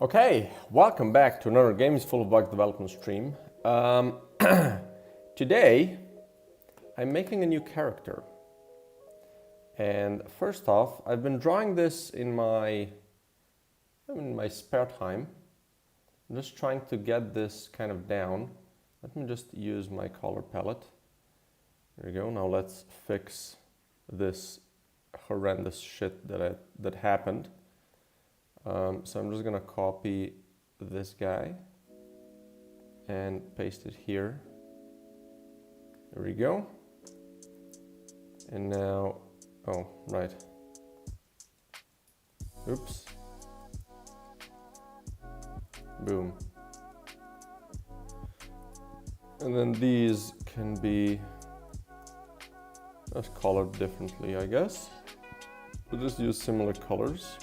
Okay, welcome back to another Games Full of Bugs development stream. Today, I'm making a new character. And first off, I've been drawing this in my spare time. I'm just trying to get this kind of down. Let me just use my color palette. There we go. Now let's fix this horrendous shit that happened. So I'm just gonna copy this guy and paste it here. There we go. And now, oh, right. Oops. Boom. And then these can be just colored differently, I guess. We'll just use similar colors.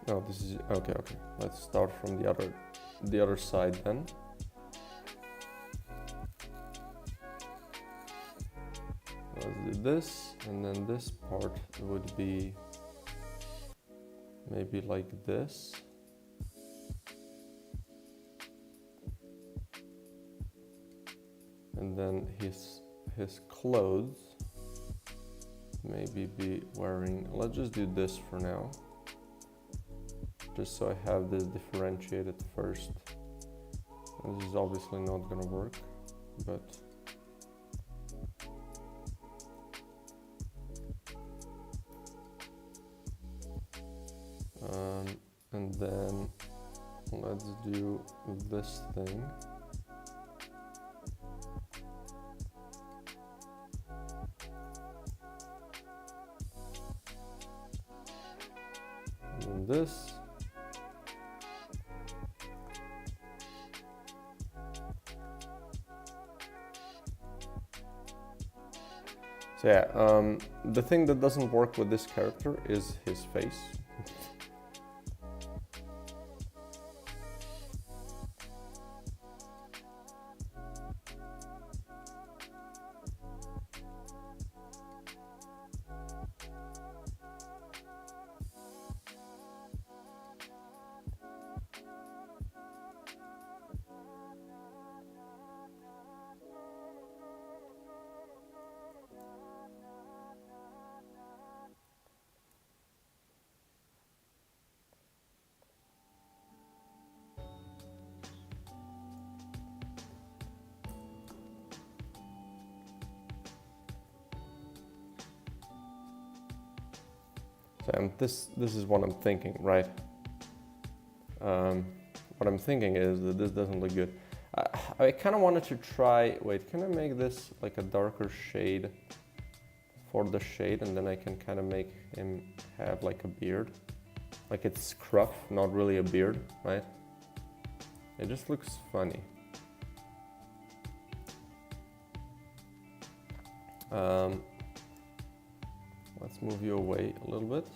Oh, this is okay. Let's start from the other side then. Let's do this, and then this part would be maybe like this. And then his clothes maybe be wearing. Let's just do this for now. Just so I have this differentiated first. And this is obviously not gonna work, but and then let's do this thing. And then this. So yeah, the thing that doesn't work with this character is his face. So this is what I'm thinking, right? What I'm thinking is that this doesn't look good. I kind of wanted to try, wait, can I make this like a darker shade for the shade, and then I can kind of make him have like a beard? Like it's scruff, not really a beard, right? It just looks funny. Let's move you away a little bit.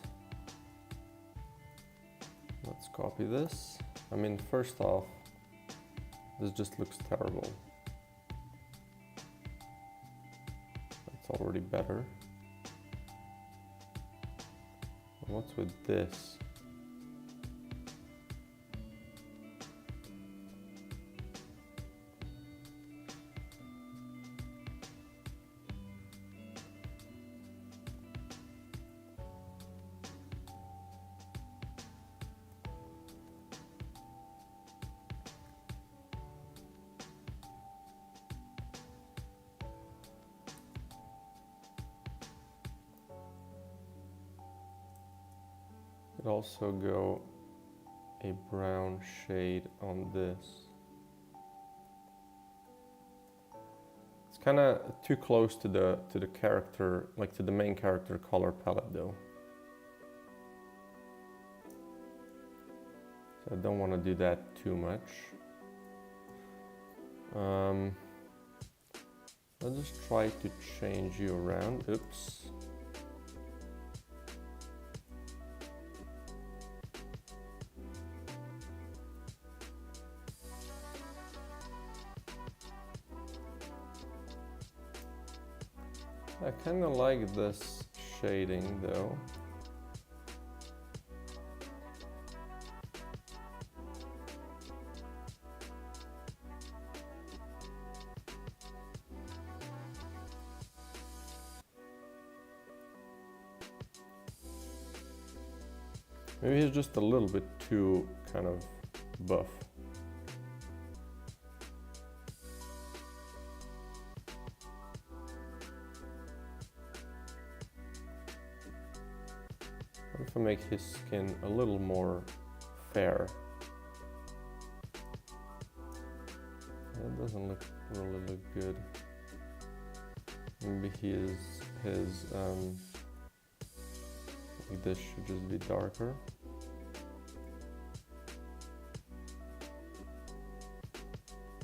Let's copy this. I mean, first off, this just looks terrible. That's already better. What's with this? Could also go a brown shade on this. It's kind of too close to the character, like to the main character color palette though. So I don't want to do that too much. I'll just try to change you around. Oops. I kind of like this shading though. Maybe he's just a little bit too kind of buff. What if I make his skin a little more fair? That doesn't really look good. Maybe like this should just be darker.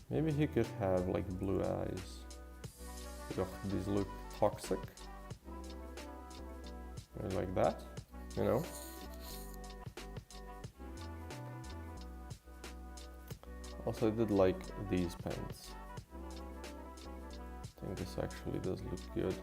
Maybe he could have like blue eyes. Ugh, these look toxic. Maybe like that, you know? Also, I did like these pants. I think this actually does look good.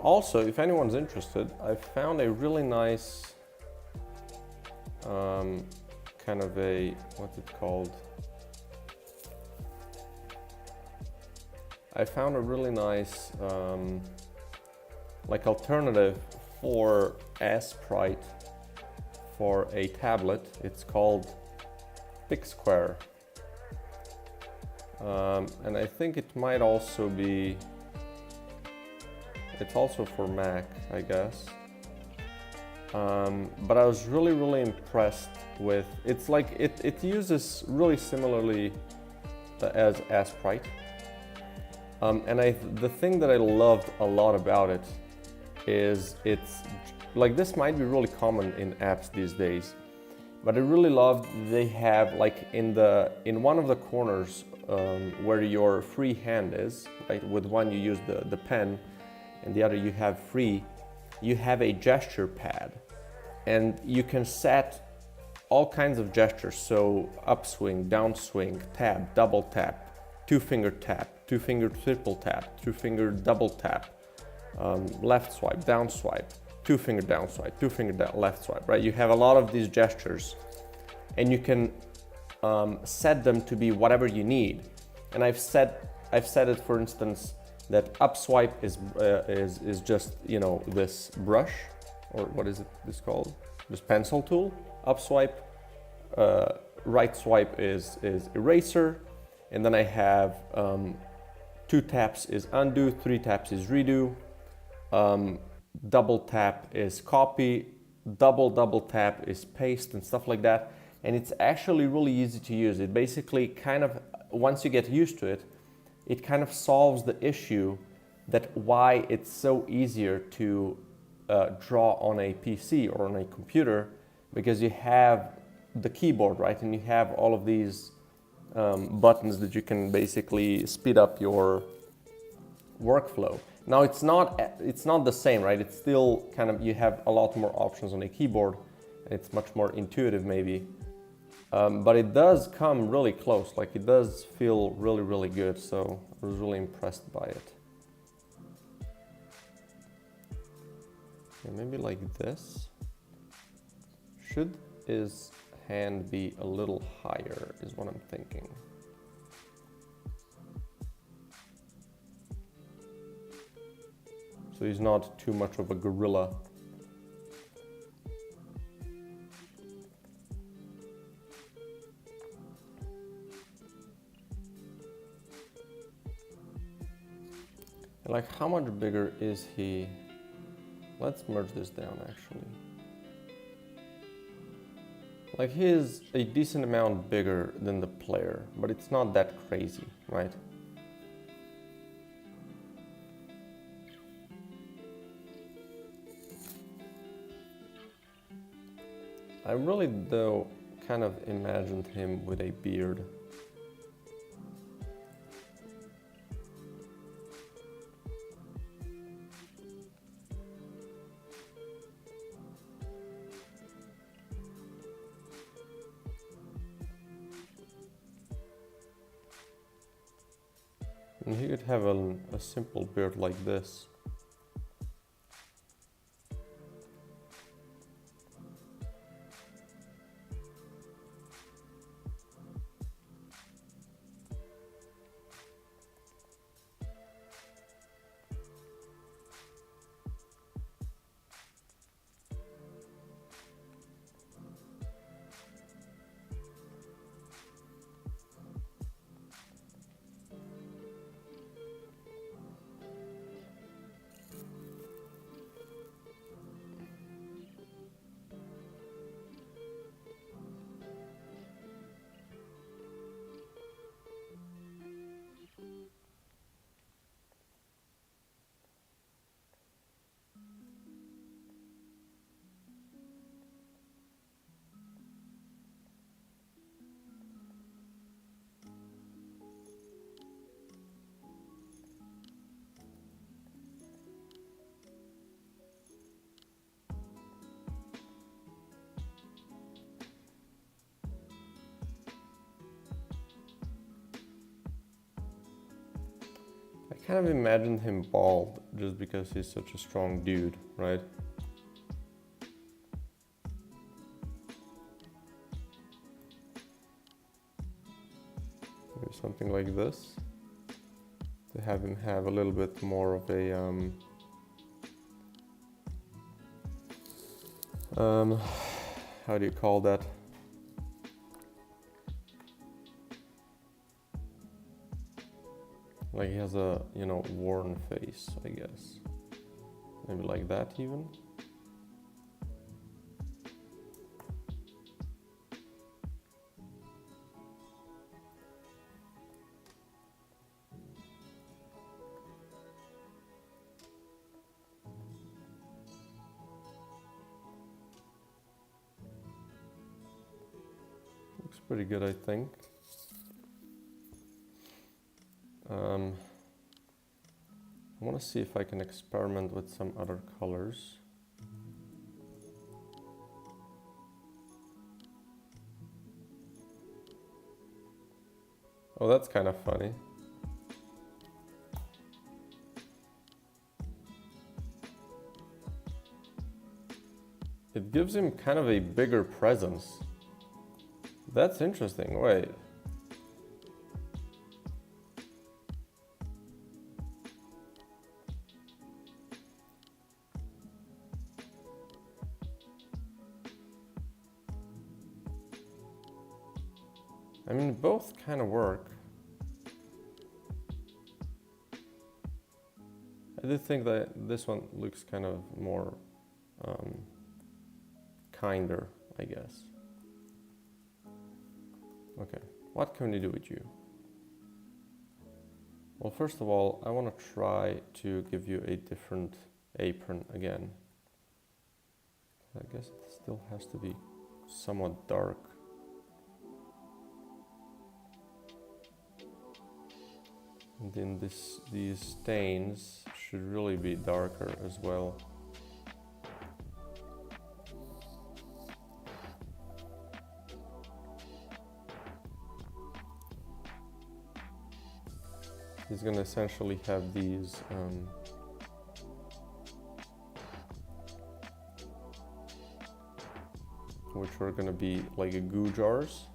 Also, if anyone's interested, I found a really nice kind of a, what's it called? I found a really nice like alternative for Sprite for a tablet. It's called PicSquare. And I think it might also be, it's also for Mac, I guess. But I was really impressed with, it's like, it uses really similarly as Sprite. And the thing that I loved a lot about it is it's, like this might be really common in apps these days, but I really loved they have like in one of the corners where your free hand is, right? With one you use the pen, and the other you have free, you have a gesture pad, and you can set all kinds of gestures. So upswing, downswing, tap, double tap, two-finger tap, two-finger triple tap, two-finger double tap, left swipe, down swipe, two-finger down swipe, two-finger left swipe, right? You have a lot of these gestures, and you can set them to be whatever you need. And I've set it, for instance, that up swipe is just, you know, this brush, or what is this called? This pencil tool. Up swipe, right swipe is eraser, and then I have 2 taps is undo, 3 taps is redo, double tap is copy, double tap is paste, and stuff like that. And it's actually really easy to use. It basically kind of, once you get used to it, it kind of solves the issue that why it's so easier to draw on a PC or on a computer, because you have the keyboard, right? And you have all of these buttons that you can basically speed up your workflow. Now it's not the same, right? It's still kind of, you have a lot more options on a keyboard, and it's much more intuitive maybe. But it does come really close, like it does feel really good, so I was really impressed by it. Okay, maybe like this. Should his hand be a little higher is what I'm thinking. So he's not too much of a gorilla. Like, how much bigger is he? Let's merge this down actually. Like, he is a decent amount bigger than the player, but it's not that crazy, right? I really, though, kind of imagined him with a beard. And he could have a simple beard like this. I kind of imagined him bald just because he's such a strong dude, right? Maybe something like this. To have him have a little bit more of a how do you call that? Like he has a, you know, worn face, I guess. Maybe like that even. Looks pretty good, I think. I want to see if I can experiment with some other colors. Oh, that's kind of funny. It gives him kind of a bigger presence. That's interesting. Wait. I mean, both kind of work. I do think that this one looks kind of more kinder, I guess. Okay, what can we do with you? Well, first of all, I want to try to give you a different apron again. I guess it still has to be somewhat dark. And then these stains should really be darker as well. He's gonna essentially have these which are gonna be like a goo jars,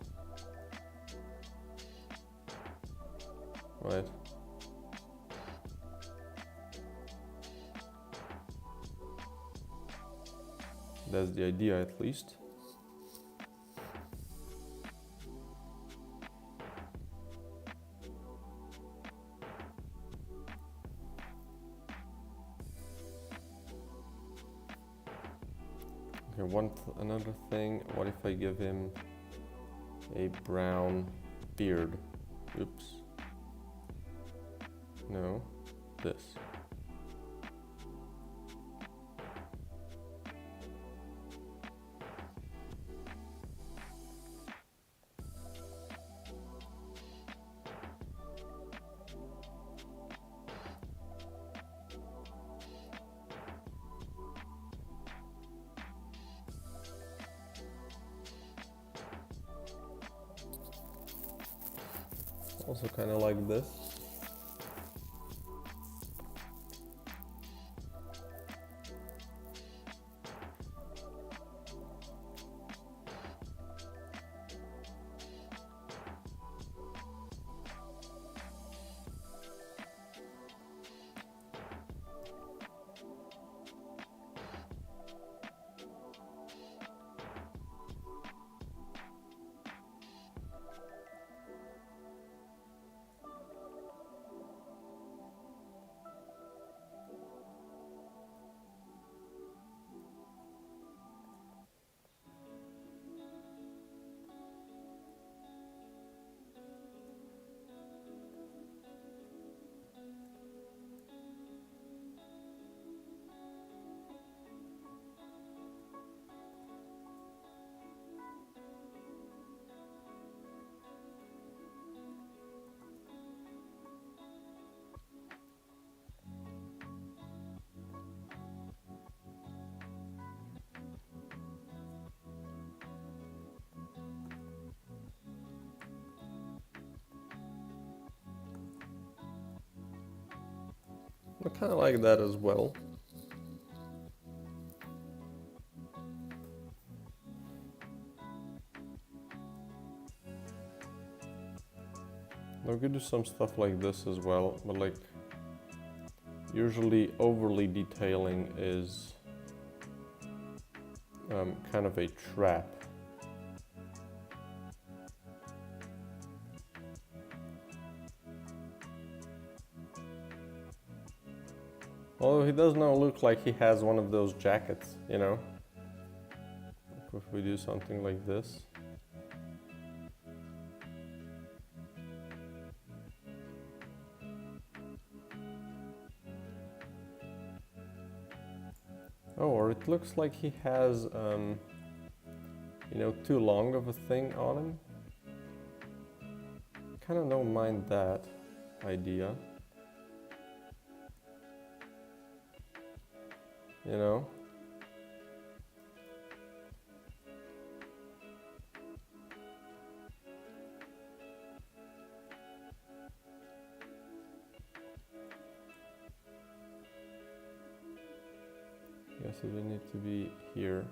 right? That's the idea, at least. Okay, another thing, what if I give him a brown beard? Oops. No, this. Also kind of like this. I kind of like that as well. I could do some stuff like this as well, but like usually overly detailing is kind of a trap. Although he does now look like he has one of those jackets, you know? If we do something like this. Oh, or it looks like he has, you know, too long of a thing on him. Kind of don't mind that idea. You know? I guess it would need to be here.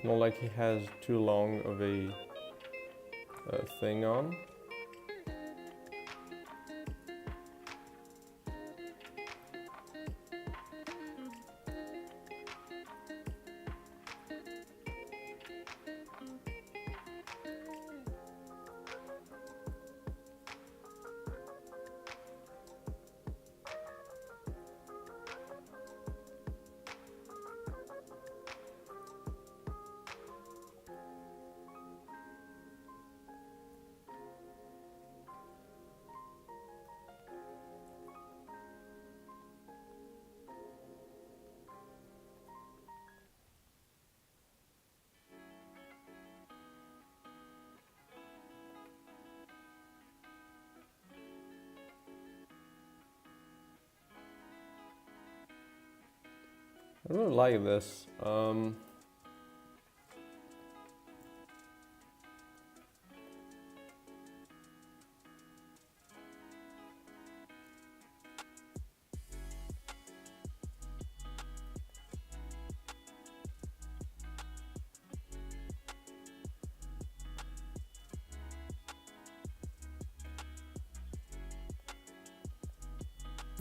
Not like he has too long of a thing on. I really like this.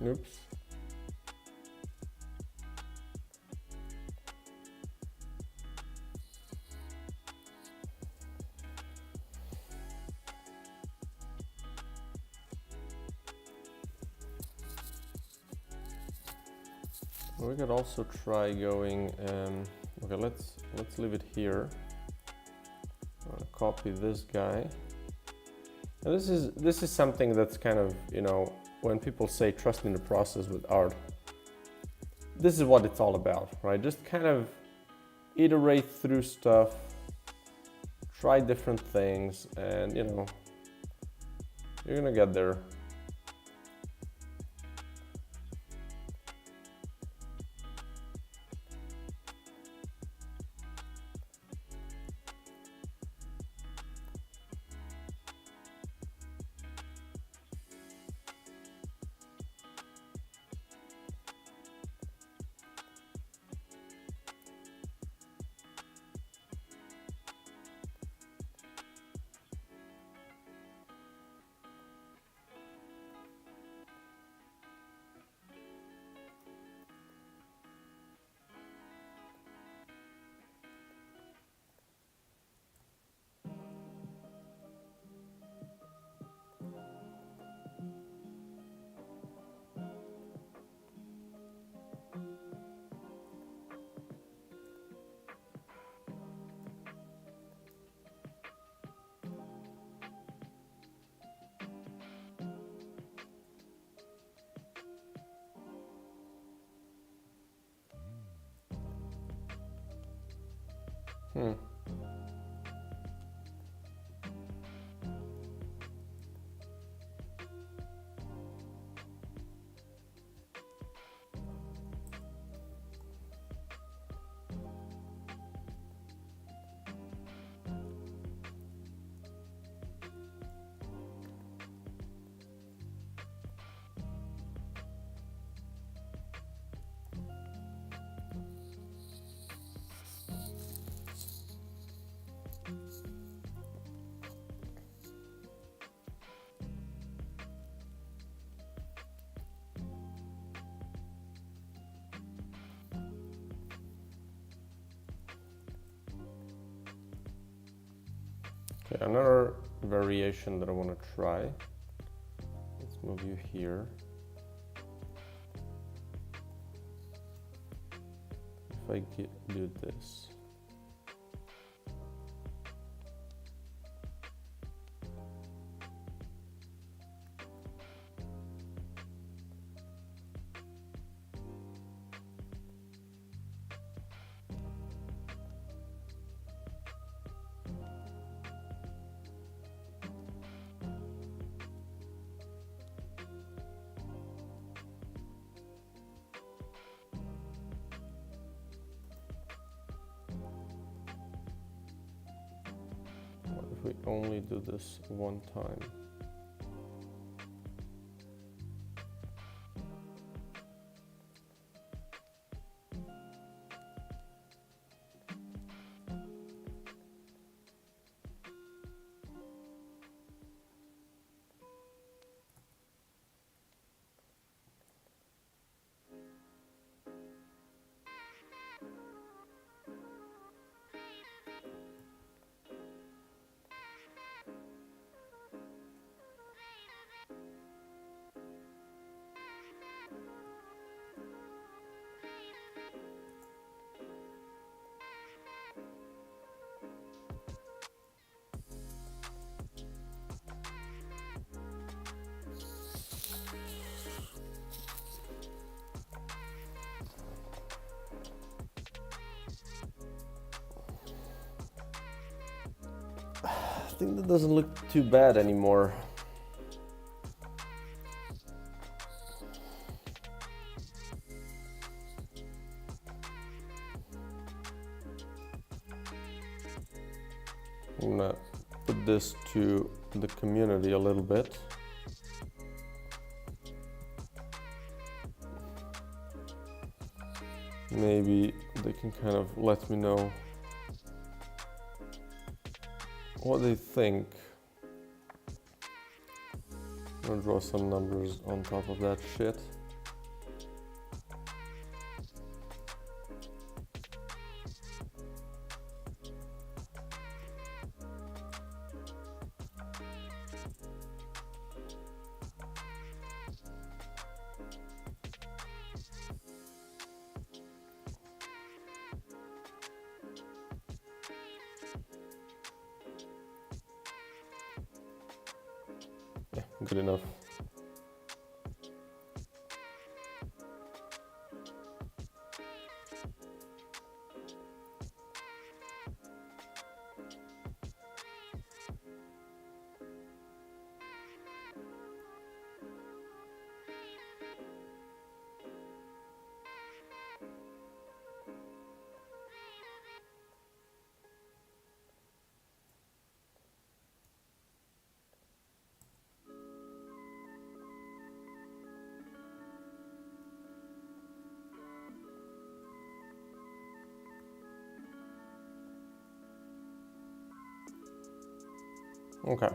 Oops. We could also try going, okay, let's leave it here. I'm gonna copy this guy. And this is something that's kind of, you know, when people say trust in the process with art, this is what it's all about, right? Just kind of iterate through stuff, try different things, and you know, you're gonna get there. Okay, another variation that I want to try. Let's move you here. If I do this. We only do this one time. I think that doesn't look too bad anymore. I'm gonna put this to the community a little bit. Maybe they can kind of let me know what they think. I'm gonna draw some numbers on top of that shit. good enough. Okay,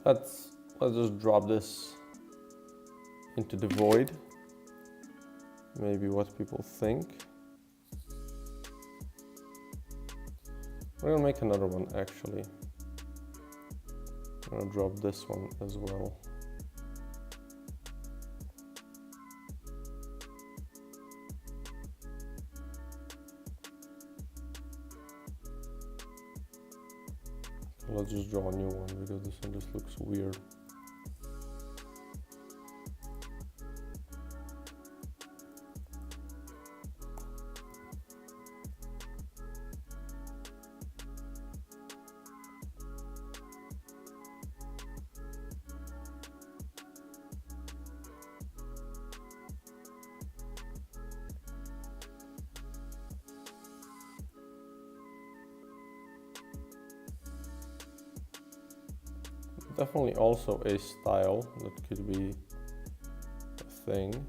let's just drop this into the void. Maybe what people think. We're gonna make another one actually. I'm gonna drop this one as well. Let's just draw a new one because this one just looks weird. Definitely also a style that could be a thing.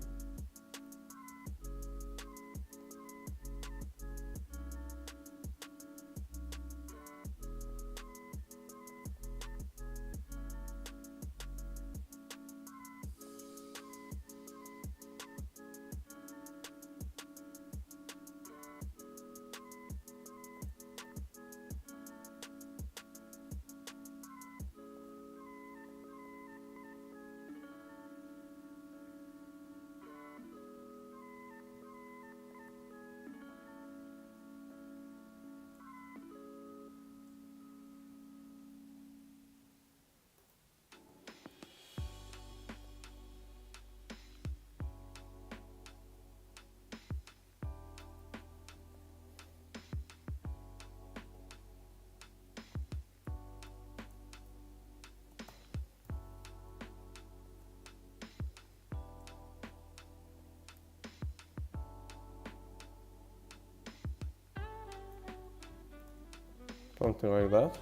Something like that.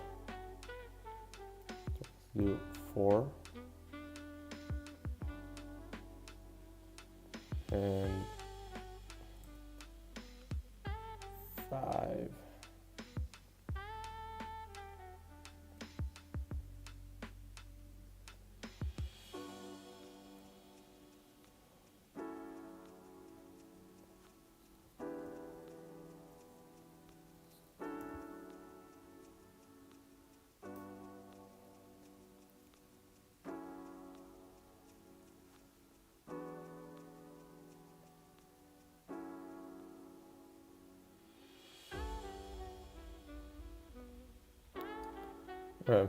Let's do 4 and 5. Okay.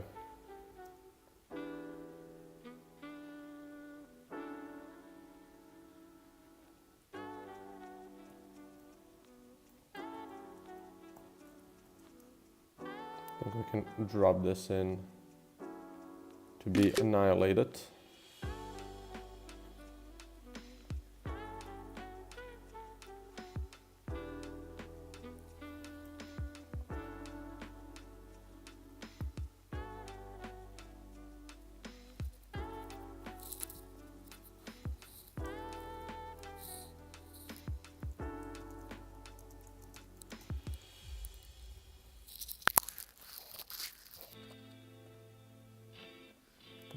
I think we can drop this in to be annihilated.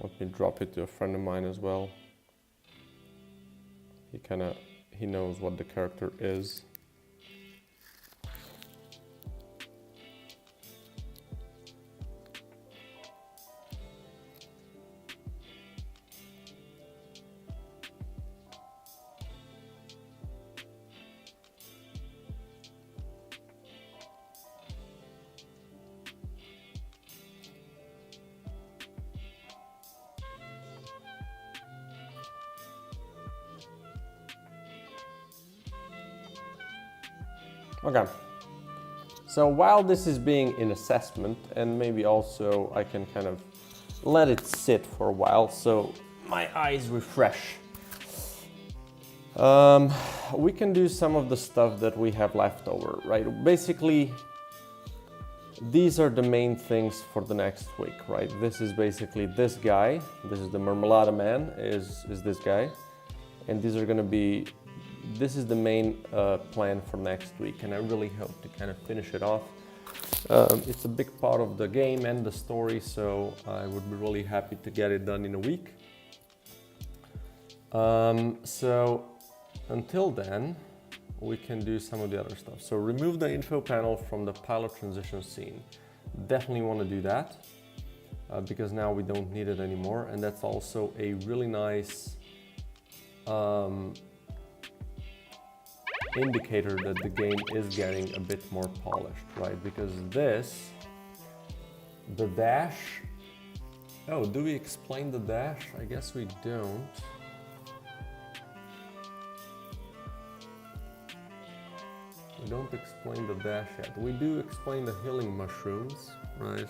Let me drop it to a friend of mine as well. He knows what the character is. Okay. So while this is being in assessment, and maybe also I can kind of let it sit for a while so my eyes refresh. We can do some of the stuff that we have left over, right? Basically, these are the main things for the next week, right? This is basically this guy. This is the Marmalada Man, is this guy. And these are gonna be, this is the main plan for next week. And I really hope to kind of finish it off. It's a big part of the game and the story, so I would be really happy to get it done in a week. So until then, we can do some of the other stuff. So remove the info panel from the pilot transition scene. Definitely want to do that because now we don't need it anymore. And that's also a really nice indicator that the game is getting a bit more polished, right? Because this, the dash, oh, do we explain the dash? I guess we don't. We don't explain the dash yet. We do explain the healing mushrooms, right?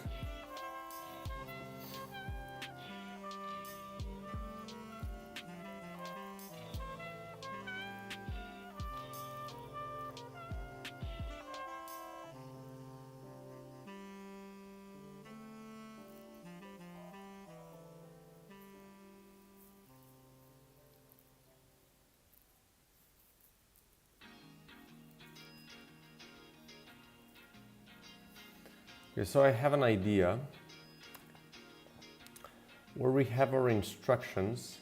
Okay, so I have an idea where we have our instructions.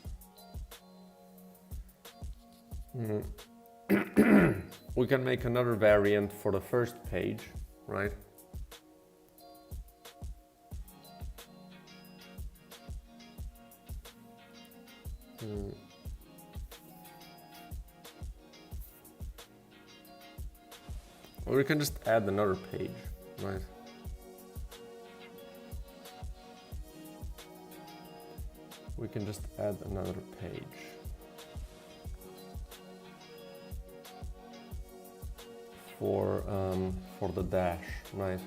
We can make another variant for the first page, right? Or we can just add another page, right? We can just add another page. For the dash, right?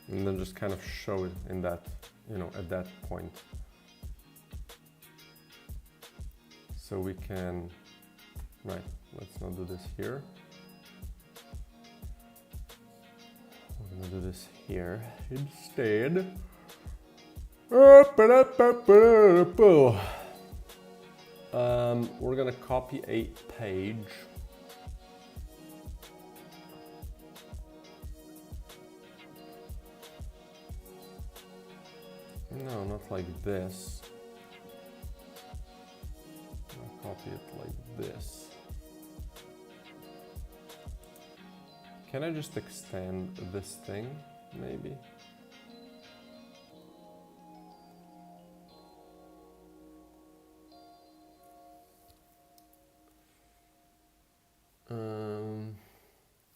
And then just kind of show it in that, you know, at that point. So we can, right, let's not do this here. We're gonna do this here instead. We're gonna copy a page. No, not like this. I'll copy it like this. Can I just extend this thing, maybe?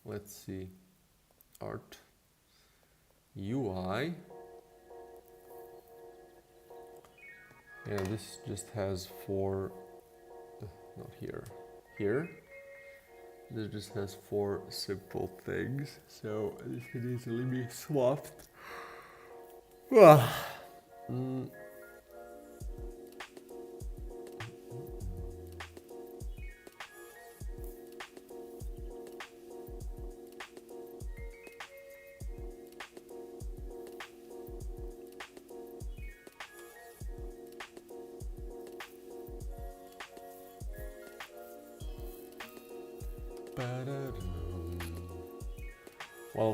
Let's see. Art. UI. Yeah, this just has four, not here, here. This just has four simple things, so this can easily be swapped. Well,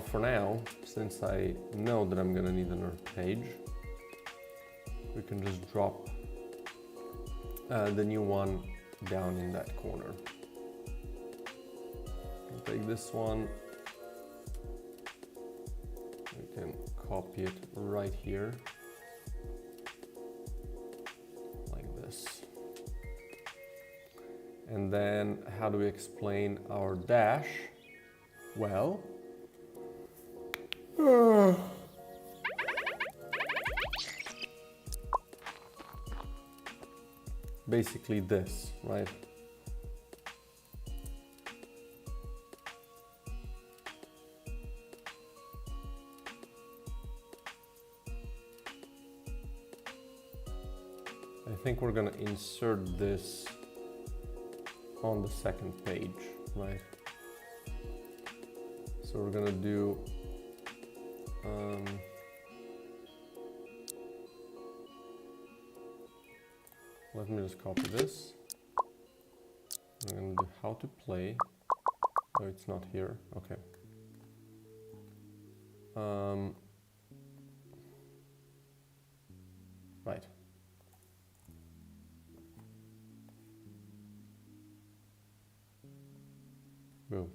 for now, since I know that I'm gonna need another page, we can just drop the new one down in that corner. I'll take this one, we can copy it right here, like this. And then how do we explain our dash? Well, basically this, right? I think we're gonna insert this on the second page, right? So we're gonna do let me just copy this. I'm gonna do how to play. Oh, it's not here. Okay. Right. Boom.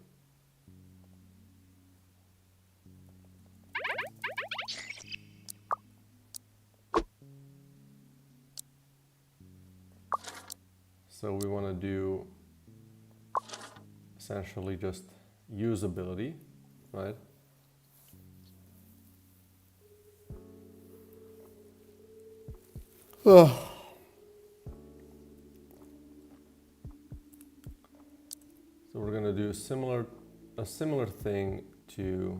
So we want to do essentially just usability, right? So we're going to do a similar thing to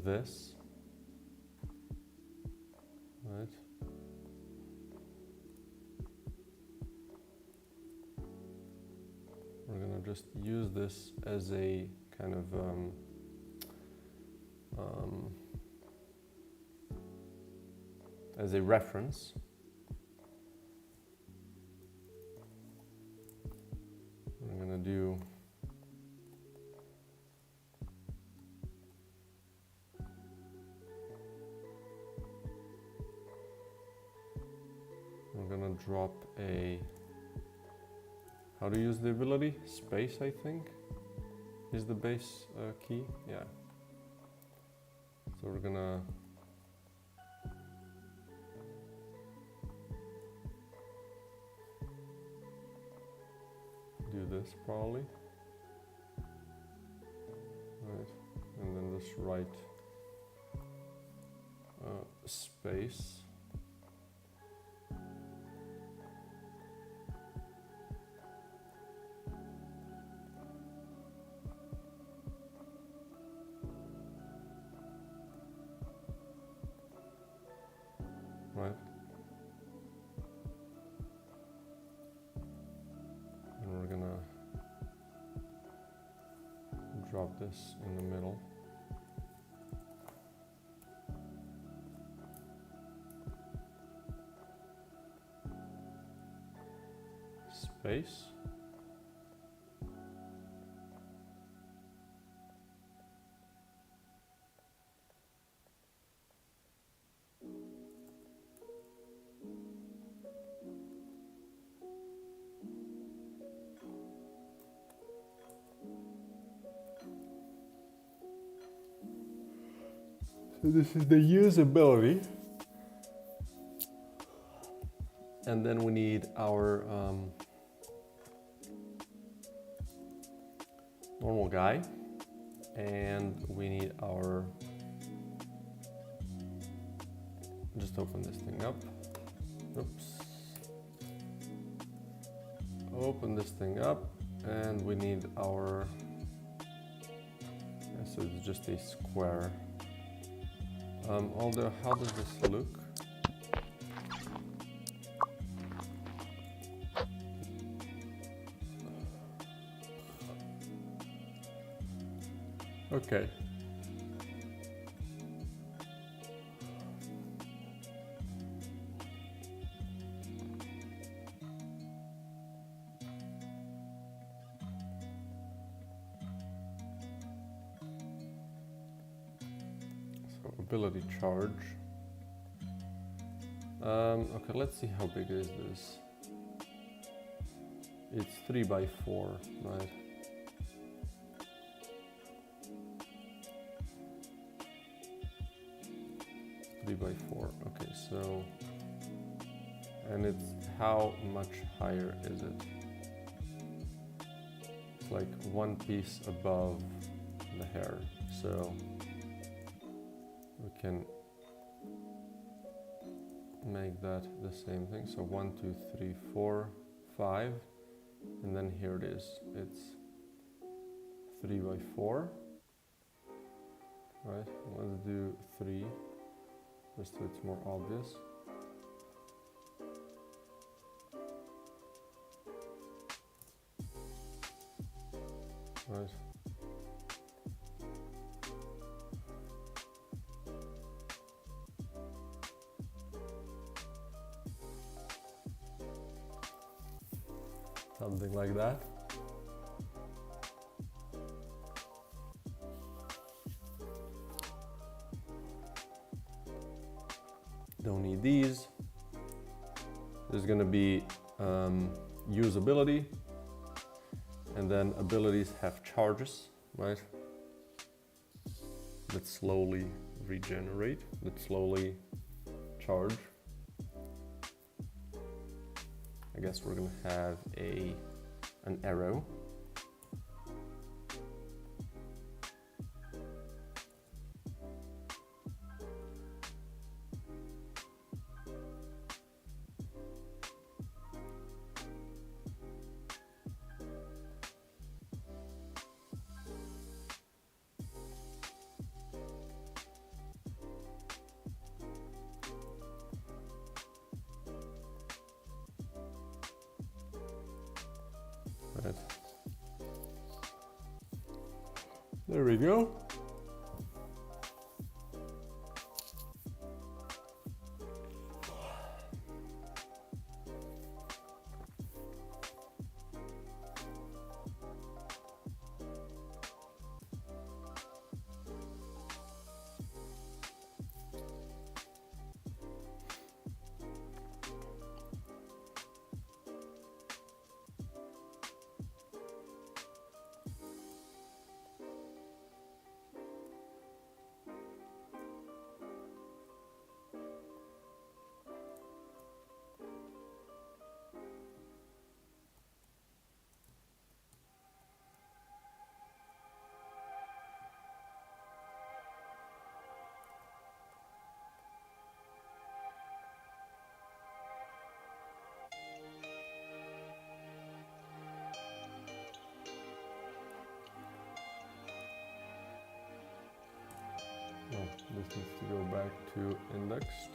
this, right? We're going to just use this as a kind of as a reference. We're going to do drop a, how to use the ability? Space, I think, is the base key. Yeah. So we're gonna do this probably. Right. And then just write space. Right. And we're gonna drop this in the middle. Space. So this is the usability. And then we need our normal guy. And we need our, just open this thing up. Oops. Open this thing up. And we need our, so it's just a square. Although, how does this look? Okay. Ability charge. Okay, let's see how big is this. It's 3 by 4, right? Three by 4. Okay, so, and it's how much higher is it? It's like one piece above the hair. So we can make that the same thing. So 1, 2, 3, 4, 5, and then here it is. It's 3 by 4. Right, let's do 3, just so it's more obvious. Right. Something like that. Don't need these. There's going to be usability, and then abilities have charges, right? That slowly regenerate, that slowly charge. I guess we're going to have an arrow. Right. There we go. This needs to go back to indexed.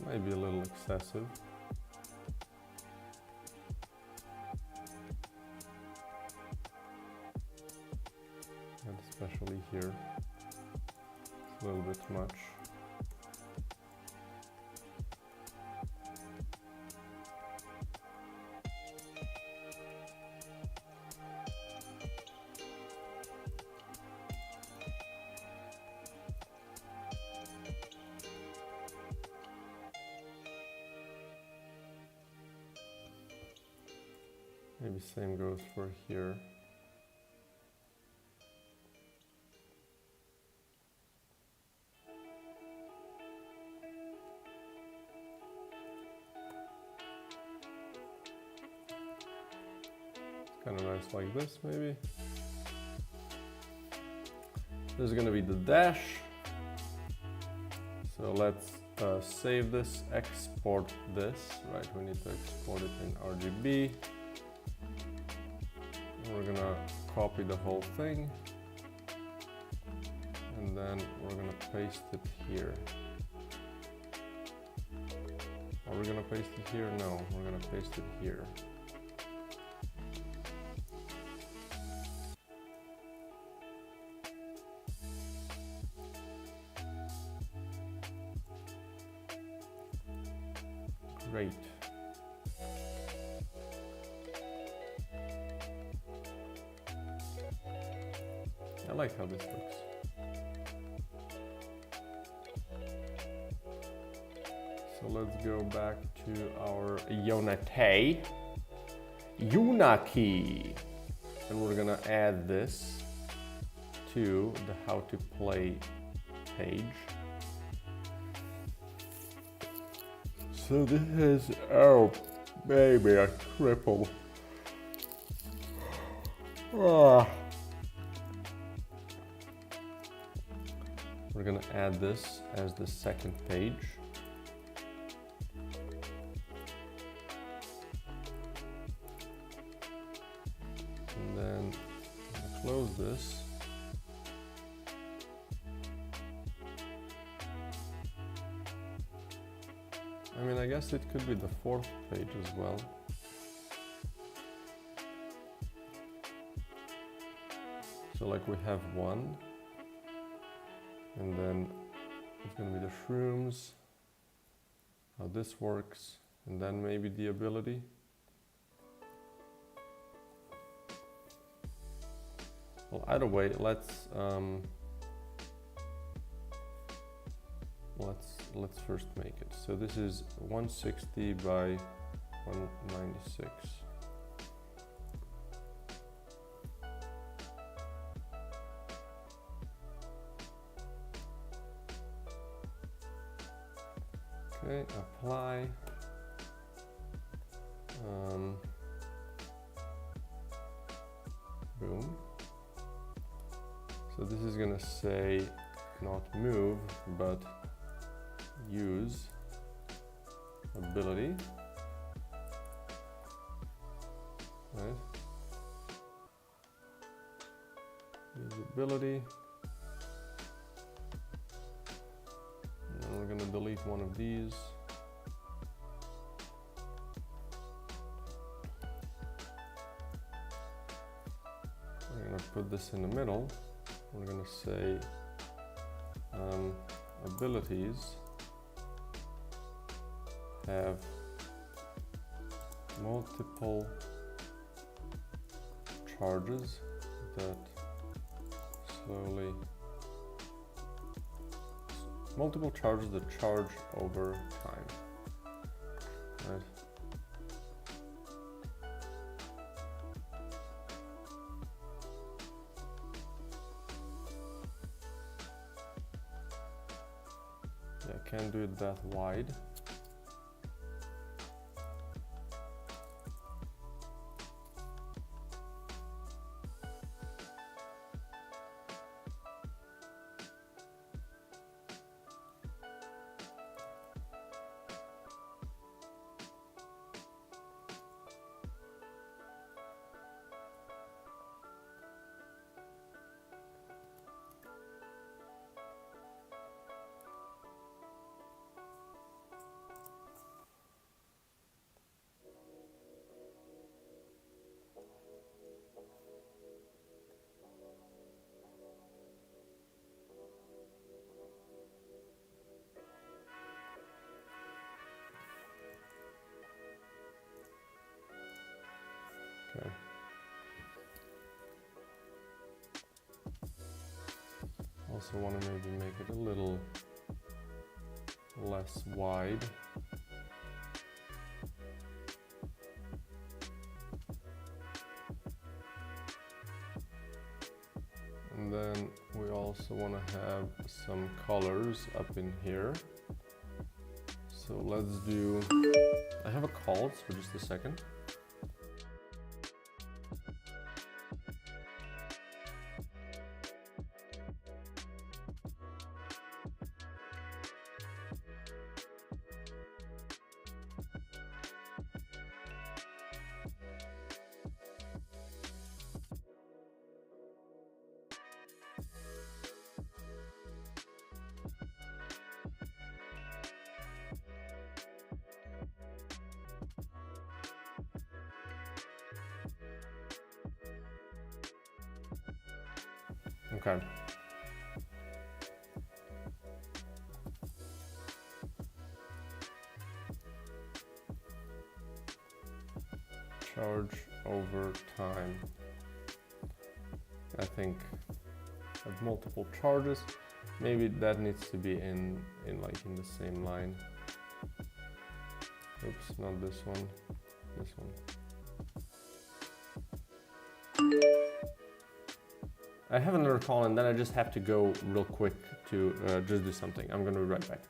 Maybe a little excessive. And especially here, it's a little bit much. Maybe same goes for here. It's kind of nice like this, maybe. This is going to be the dash. So let's save this, export this, right? We need to export it in RGB. We're gonna copy the whole thing, and then we're gonna paste it here. Are we gonna paste it here? No, we're gonna paste it here. Great. I like how this looks. So let's go back to our Yonate. Yunaki. And we're gonna add this to the how to play page. So this is, oh baby, a triple. Ah. We're gonna add this as the second page. And then close this. I mean, I guess it could be the fourth page as well. So like we have one, and then it's gonna be the shrooms, how this works, and then maybe the ability. Well, either way, let's first make it. So this is 160 by 196. Okay, apply. Boom. So this is gonna say not move, but use ability. Right? Use ability. And then we're gonna delete one of these. We're gonna put this in the middle. We're gonna say abilities have multiple charges that charge over time. Right? Yeah, I can't do it that wide. Okay. Also want to maybe make it a little less wide. And then we also want to have some colors up in here. So let's do, I have a call for just a second. Okay. over time. I think I have multiple charges. Maybe that needs to be in the same line. Oops, not this one. This one. I have another call and then I just have to go real quick to just do something. I'm gonna be right back.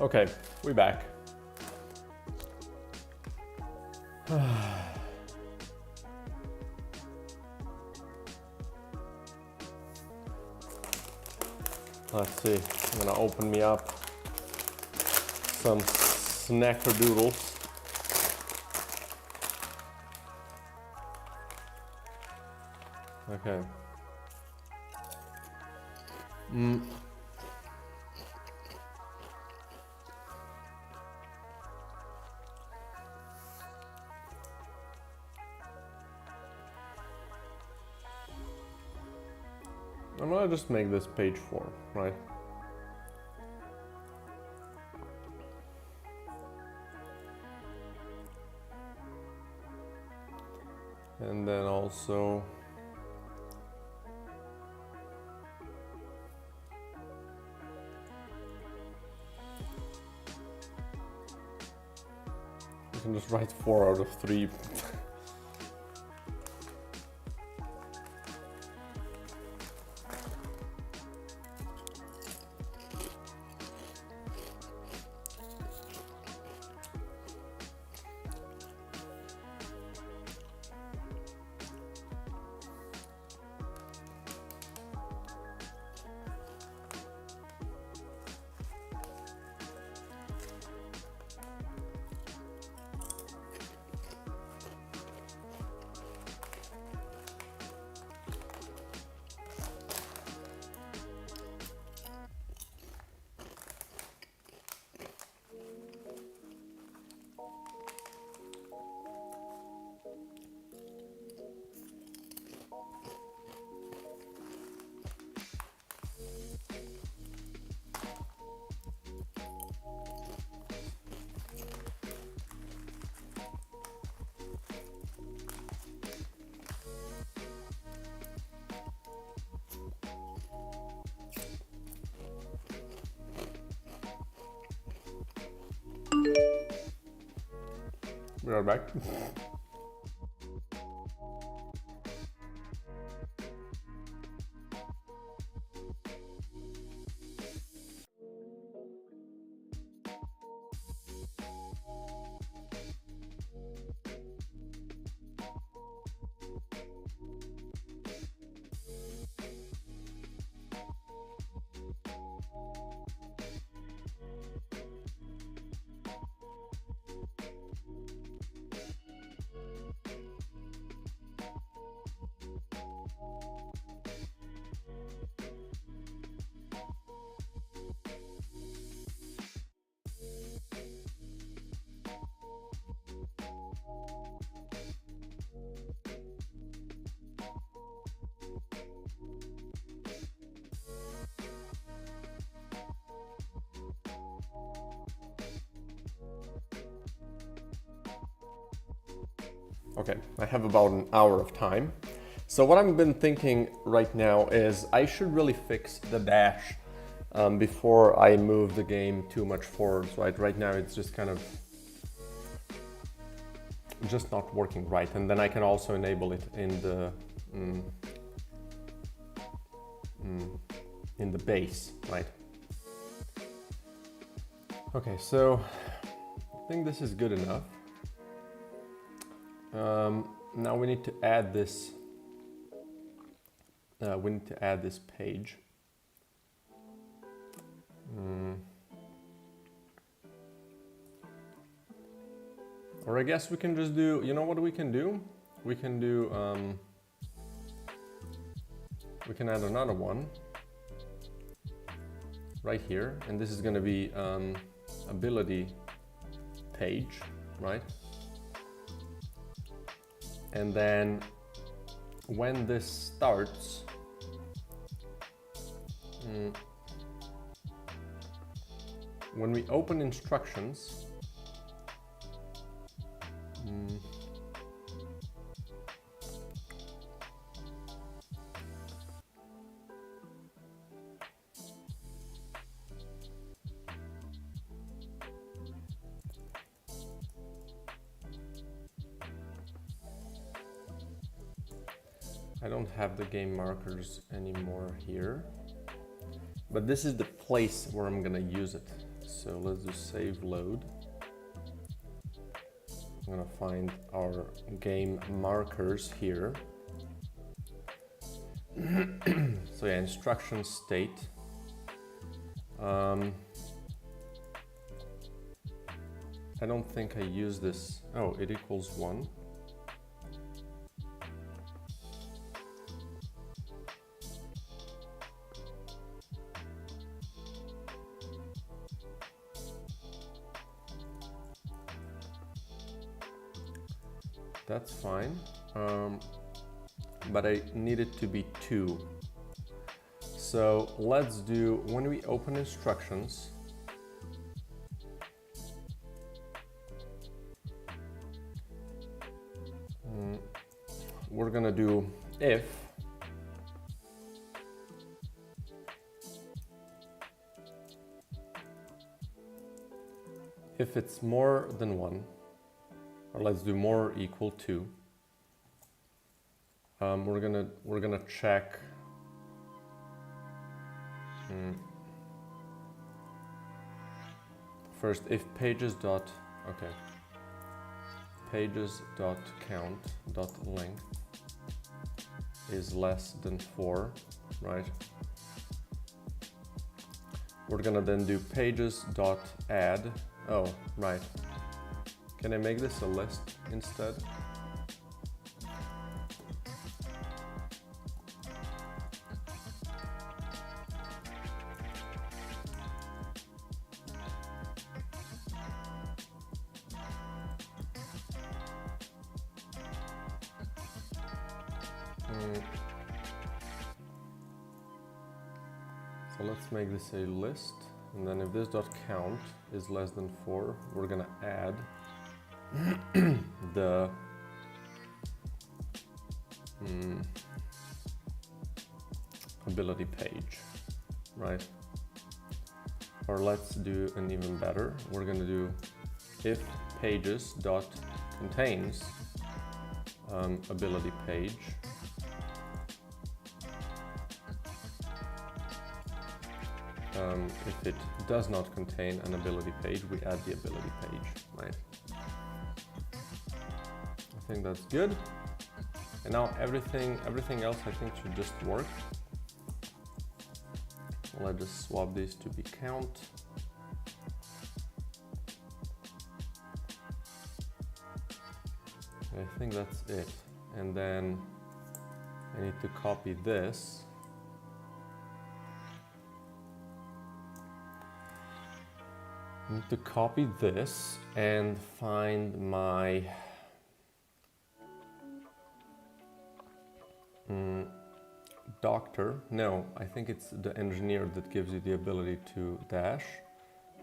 Okay, we back. Let's see, I'm gonna open me up some snackerdoodles. Okay. I'm gonna just make this page 4, right? And then also you can just write 4 out of 3. We are back. Okay, I have about an hour of time. So what I've been thinking right now is I should really fix the dash before I move the game too much forwards, right? Right now it's just kind of just not working right. And then I can also enable it in the base, right? Okay, so I think this is good enough. Now we need to add this. We need to add this page. Or I guess we can just do. You know what we can do? We can do. We can add another one right here, and this is going to be ability page, right? And then when this starts, when we open instructions, I don't have the game markers anymore here, but this is the place where I'm gonna use it. so let's do save load. I'm gonna find our game markers here. So yeah, instruction state. I don't think I use this. Oh, it equals 1. That's fine, but I need it to be 2. So let's do, when we open instructions, we're gonna do if it's more than 1, or let's do more equal to, we're gonna check first if pages dot count dot length is less than 4, right? We're gonna then do pages dot add. Oh, right. Can I make this a list instead? So let's make this a list, and then if this dot count is less than 4, we're gonna add the ability page, right? Or let's do an even better. We're gonna do if pages dot contains ability page, if it does not contain an ability page, we add the ability page, right? I think that's good. And now everything else I think should just work. Let's just swap these to be count. I think that's it. And then I need to copy this. I need to copy this and find my doctor. No, I think it's the engineer that gives you the ability to dash.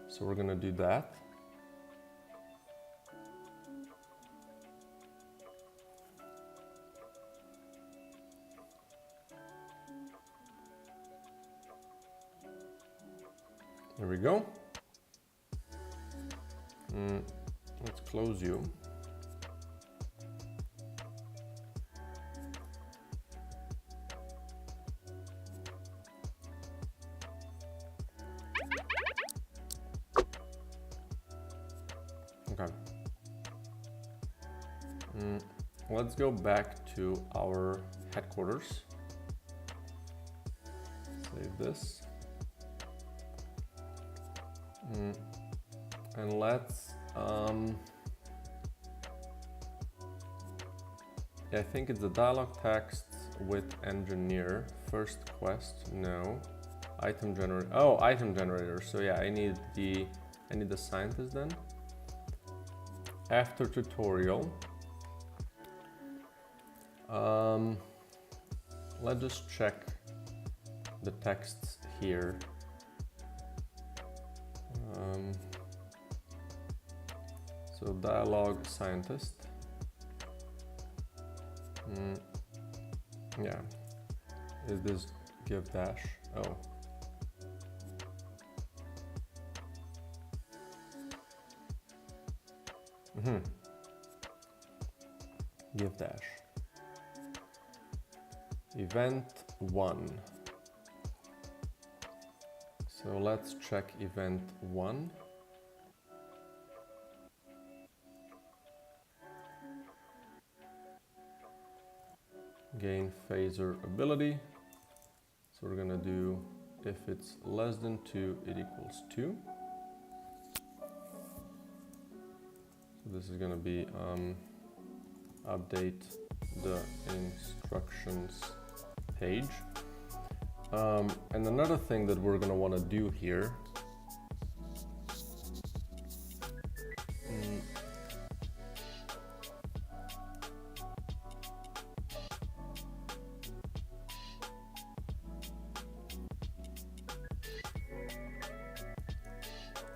So we're gonna do that. There we go. Let's close you. Okay. Let's go back to our headquarters. Save this. And let's, I think it's the dialog text with engineer. First quest, no. Item generator, oh, item generator. So yeah, I need the scientist then. After tutorial, let's just check the texts here. So dialogue scientist. Yeah. Is this give dash? Oh. Give dash. Event 1. So let's check event 1. gain phaser ability. So we're gonna do, if it's less than 2, it equals 2. So this is gonna be update the instructions page. And another thing that we're gonna wanna do here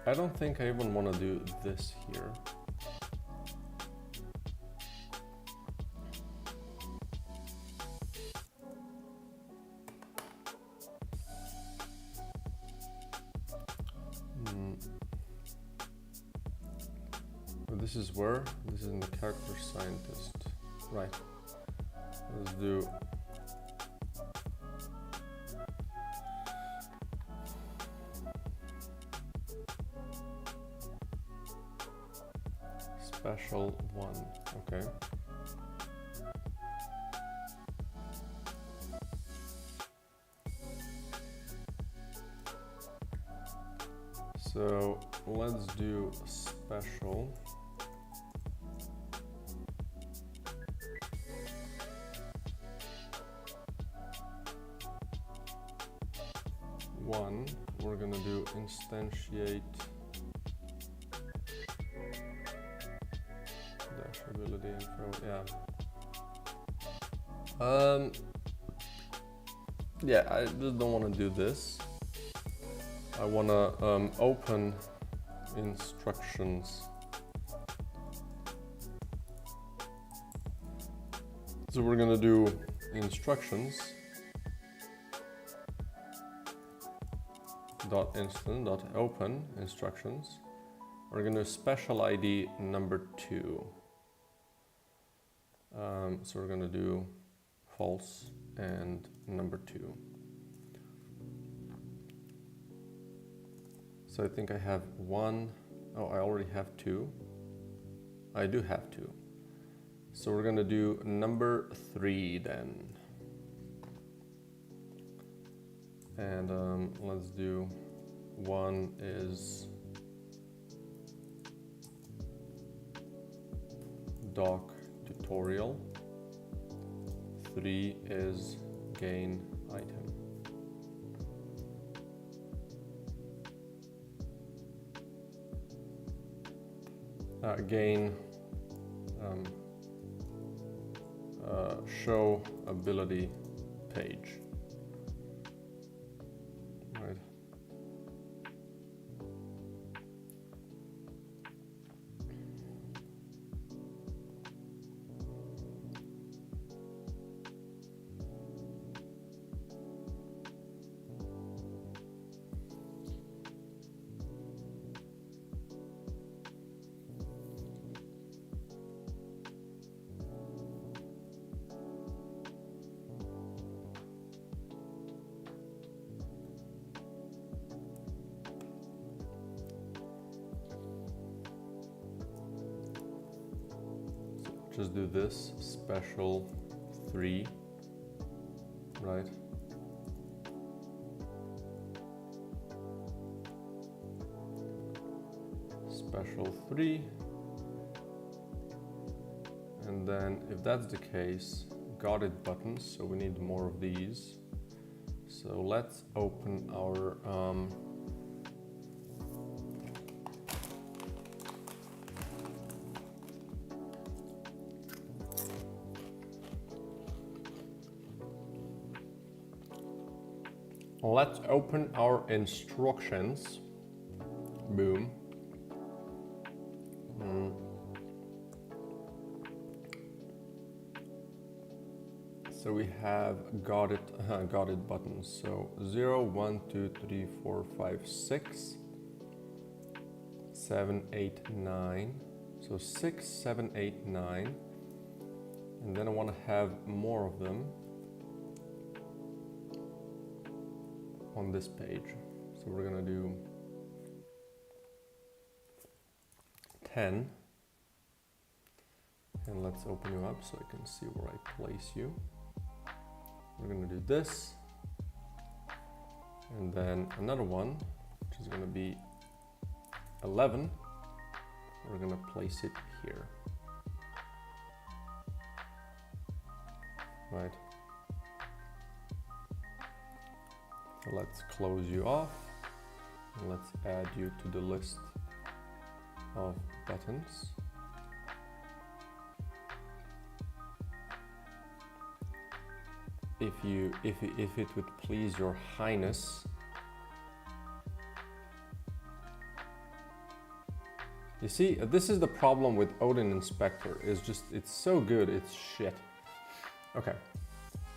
I don't think I even want to do this here. But this is where? This is in the character scientist. Right. Let's do special 1, okay. So let's do special. One, we're gonna do instantiate ability info, yeah, I just don't want to do this. I want to open instructions. So we're gonna do instructions dot instant dot open instructions. We're gonna do special ID number 2. So we're gonna do false and number 2. So I think I have 1. Oh, I already have 2. I do have 2. So we're gonna do number 3 then. And let's do 1 is doc tutorial, 3 is gain item. Gain show ability page. Right. Just do this special 3, right? Special 3, and then if that's the case, got it buttons, so we need more of these. So let's open our let's open our instructions. Boom. So we have got it buttons. So 0, 1, 2, 3, 4, 5, 6, 7, 8, 9. So 6, 7, 8, 9. And then I want to have more of them on this page. So we're gonna do 10. And let's open you up so I can see where I place you. we're gonna do this, and then another one, which is gonna be 11. We're gonna place it here. Right. So let's close you off, and let's add you to the list of buttons. If it would please your highness, you see, this is the problem with Odin Inspector, is just, it's so good, it's shit. Okay,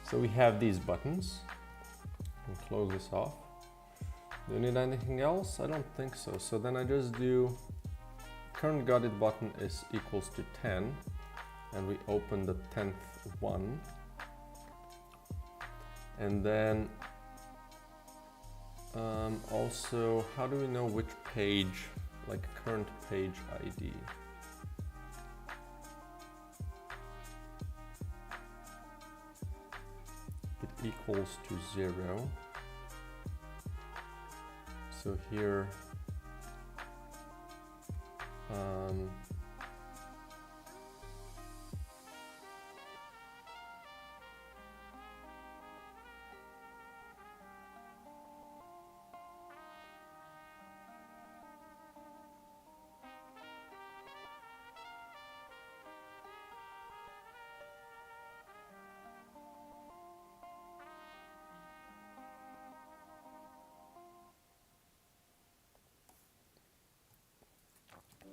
so we have these buttons. And close this off. Do you need anything else? I don't think so. So then I just do current guarded button is equals to 10, and we open the 10th one. And then also, how do we know which page, like current page ID? It equals to 0. So here,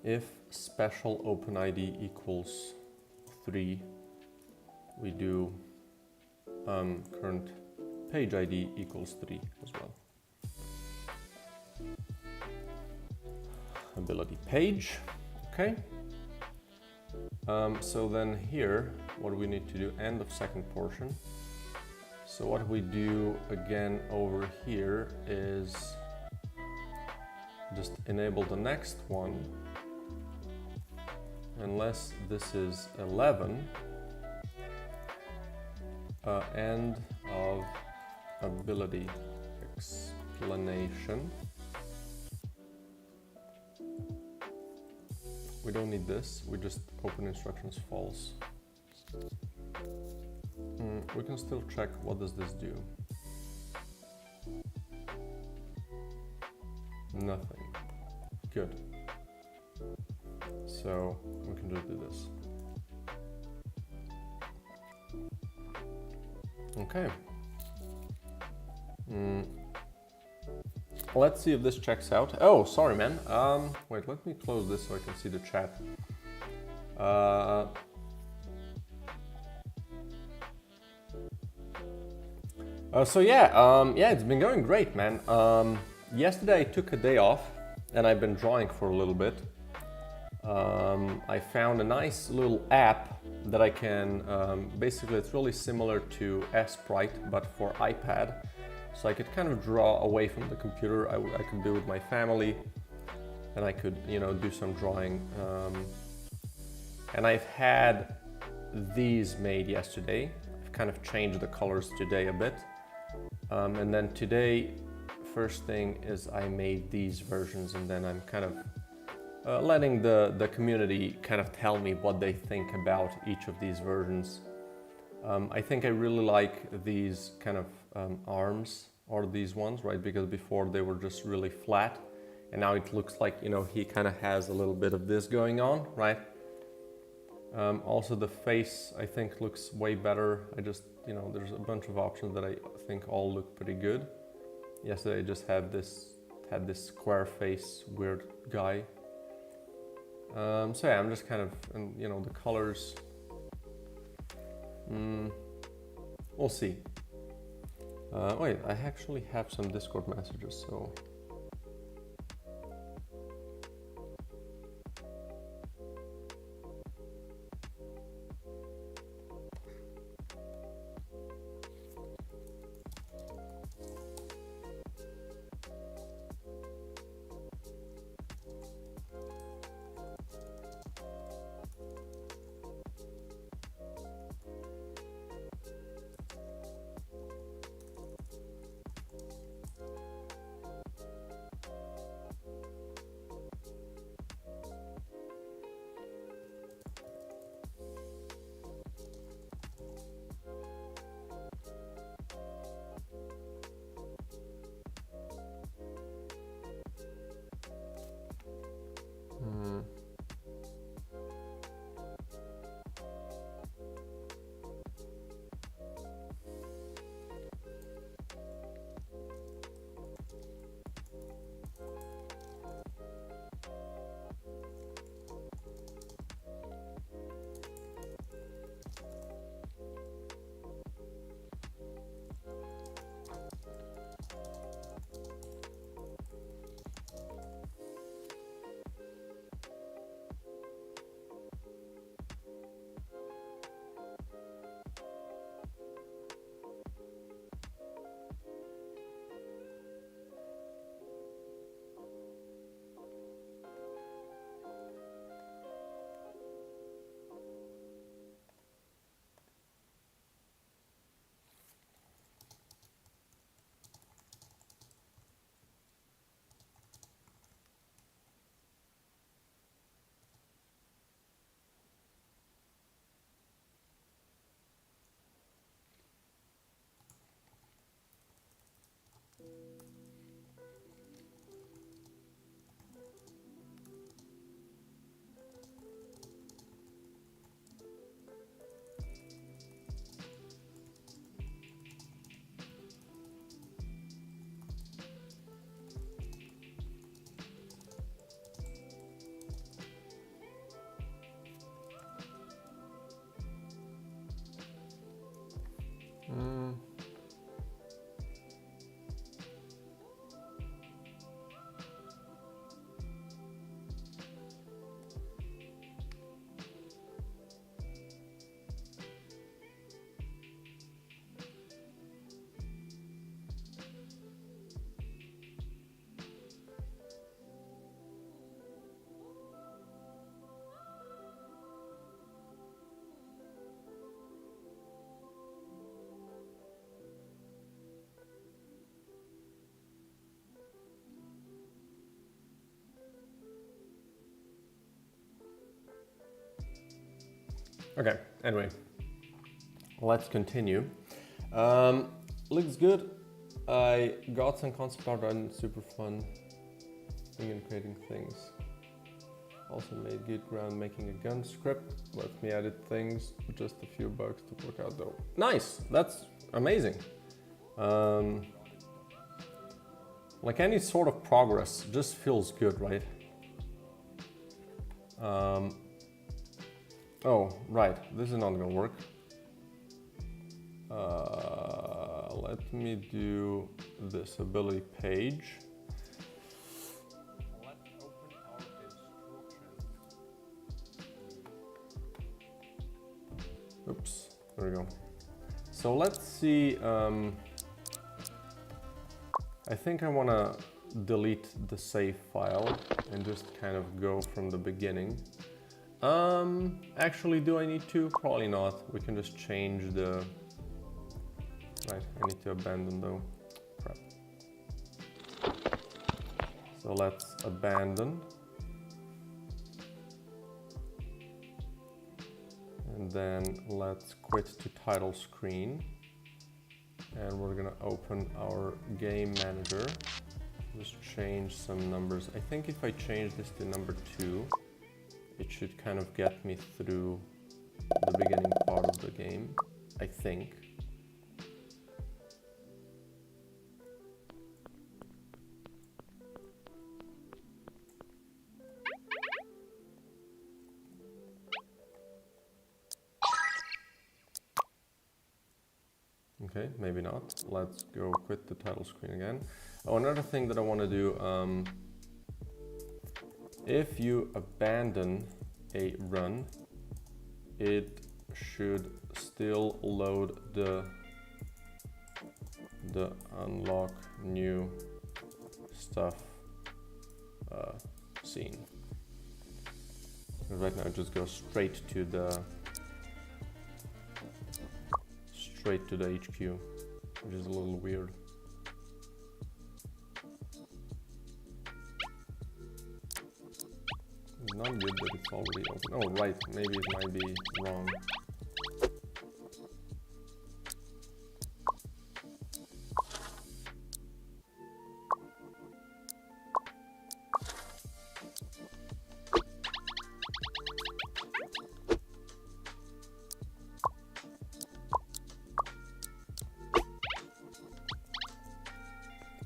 if special open ID equals 3, we do current page ID equals 3 as well. Ability page, okay. So then here, what do we need to do? End of second portion. So what we do again over here is just enable the next one. Unless this is 11, end of ability explanation. We don't need this, we just open instructions false. We can still check what does this do. Nothing. Good. So we can just do this. Okay. Let's see if this checks out. Oh, sorry, man. Wait, let me close this so I can see the chat. So yeah, it's been going great, man. Yesterday I took a day off and I've been drawing for a little bit. I found a nice little app that I can, basically it's really similar to Sprite but for iPad. So I could kind of draw away from the computer. I could be with my family and I could, you know, do some drawing. And I've had these made yesterday. I've kind of changed the colors today a bit. And then today, first thing is I made these versions, and then I'm kind of letting the community kind of tell me what they think about each of these versions. I think I really like these kind of arms, or these ones, right? Because before they were just really flat, and now it looks like, you know, he kind of has a little bit of this going on, right? Also the face, I think, looks way better. I just, you know, there's a bunch of options that I think all look pretty good. Yesterday I just had this square face weird guy. So yeah, I'm just kind of, and you know, the colors, we'll see. Wait, I actually have some Discord messages, so. Mm. Okay, anyway, let's continue. Looks good. I got some concept art and super fun thing in creating things. Also made good ground making a gun script. Let me edit things. Just a few bugs to work out though. Nice, that's amazing. Like any sort of progress just feels good, right? Oh, right, this is not gonna work. Let me do this ability page. Let's open our instructions. Oops, there we go. So let's see, I think I wanna delete the save file and just kind of go from the beginning. Actually, do I need to? Probably not. We can just change the... Right, I need to abandon though. Crap. So let's abandon. And then let's quit to title screen. And we're gonna open our game manager. Just change some numbers. I think if I change this to number 2, it should kind of get me through the beginning part of the game, I think. Okay, maybe not. Let's go quit the title screen again. Oh, another thing that I want to do, if you abandon a run, it should still load the unlock new stuff scene. Right now it just goes straight to the HQ, which is a little weird. Not good that it's already open. Oh, right, maybe it might be wrong.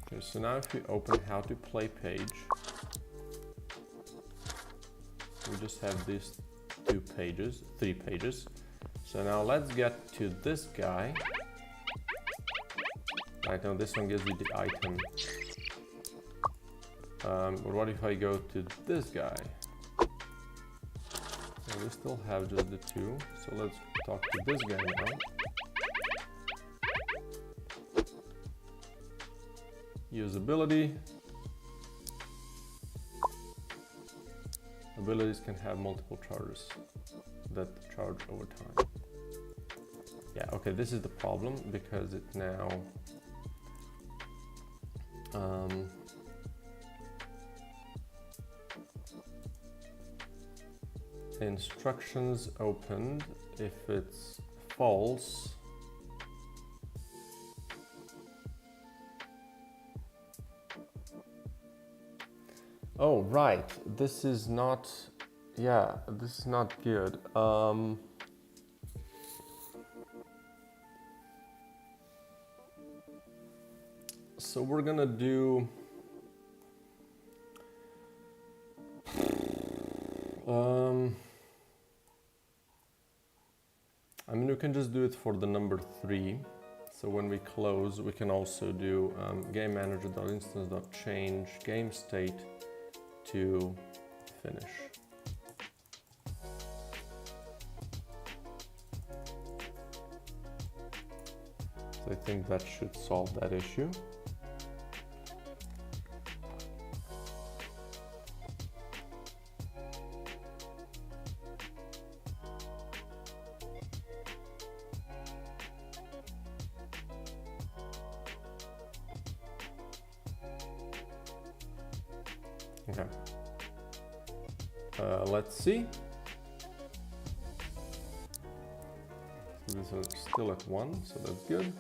Okay, so now if you open how to play page, we just have these 3 pages. So now let's get to this guy. Right now this one gives you the item. But what if I go to this guy? So we still have just the 2. So let's talk to this guy now. Usability. Abilities can have multiple charges that charge over time. Yeah, okay, this is the problem because it now instructions opened. If it's false, oh, right, this is not, yeah, this is not good. So we're gonna do, I mean, we can just do it for the number 3. So when we close, we can also do GameManager.instance.change game state to finish. So I think that should solve that issue. Okay. Let's see. So this is still at 1, so that's good.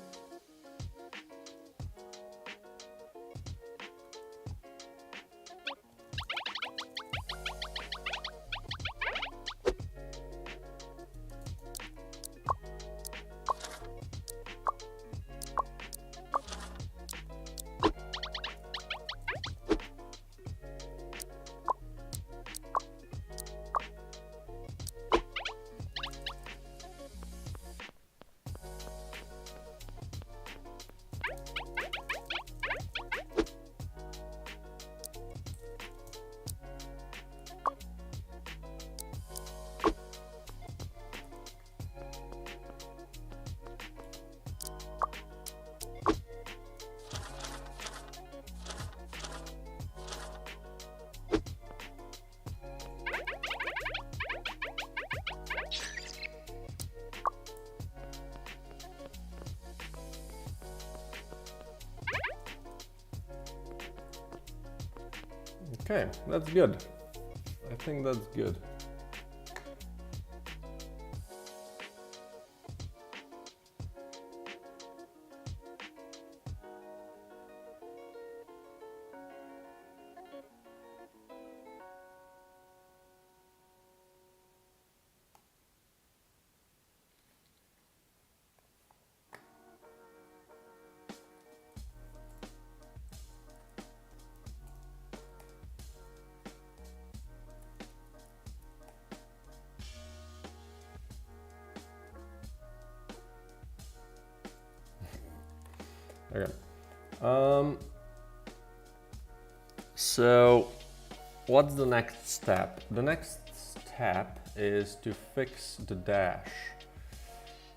Okay, that's good. I think that's good. Okay. So what's the next step? The next step is to fix the dash.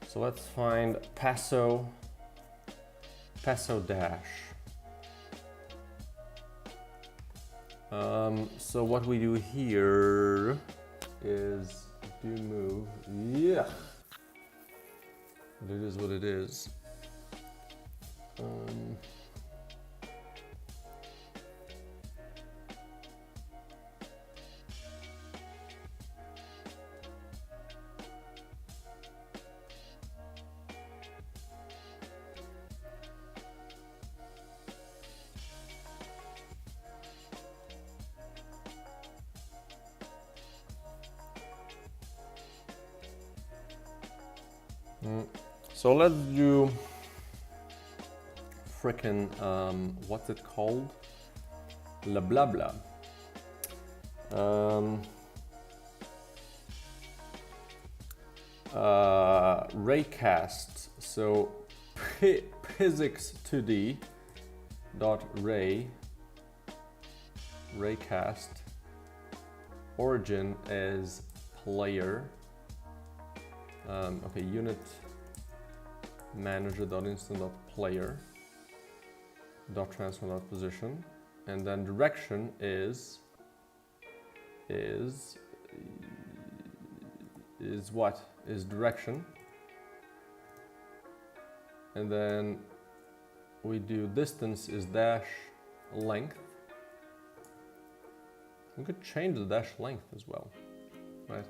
So let's find passo dash. So what we do here is do move. Yeah. It is what it is. So let's do frickin' what's it called? La blah blah. Raycast. So physics 2D dot raycast origin is player. Okay, unit manager.instance.player .transform.position, and then direction is what? Is direction, and then we do distance is dash length. We could change the dash length as well, right?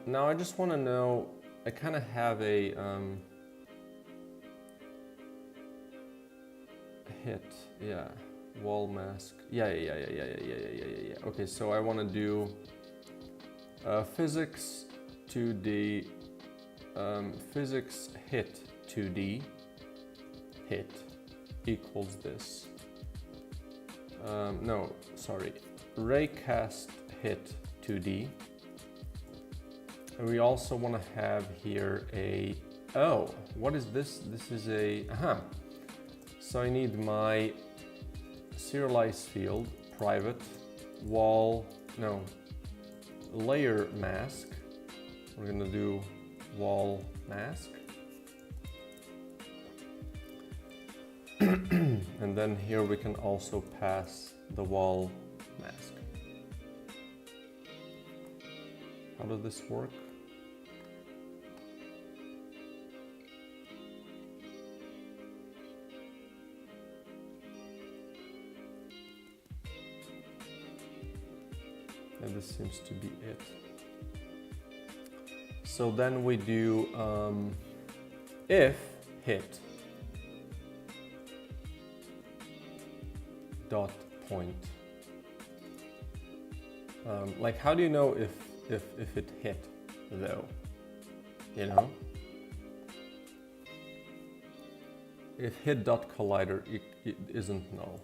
Now I just want to know, I kind of have a hit, yeah, wall mask, yeah. Okay, so I want to do physics 2D, physics hit 2D, hit equals this. No, sorry, raycast hit 2D. And we also want to have here a Oh, what is this? This is a, So I need my serialize field, private, wall, no, layer mask. We're gonna do wall mask. And then here we can also pass the wall mask. How does this work? And this seems to be it. So then we do if hit dot point. Like, how do you know if it hit though? You know, if hit dot collider, it isn't null,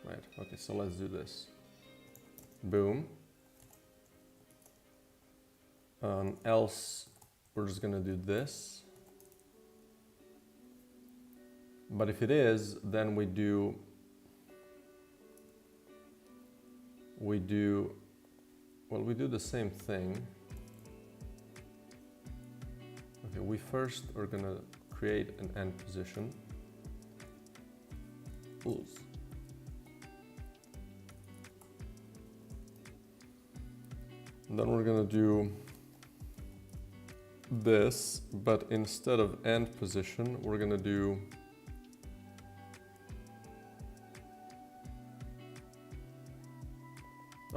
right? Okay, so let's do this. Boom. Else we're just gonna do this. But if it is, then we do the same thing. Okay, we first are gonna create an end position. Oops. And then we're gonna do this, but instead of end position, we're gonna do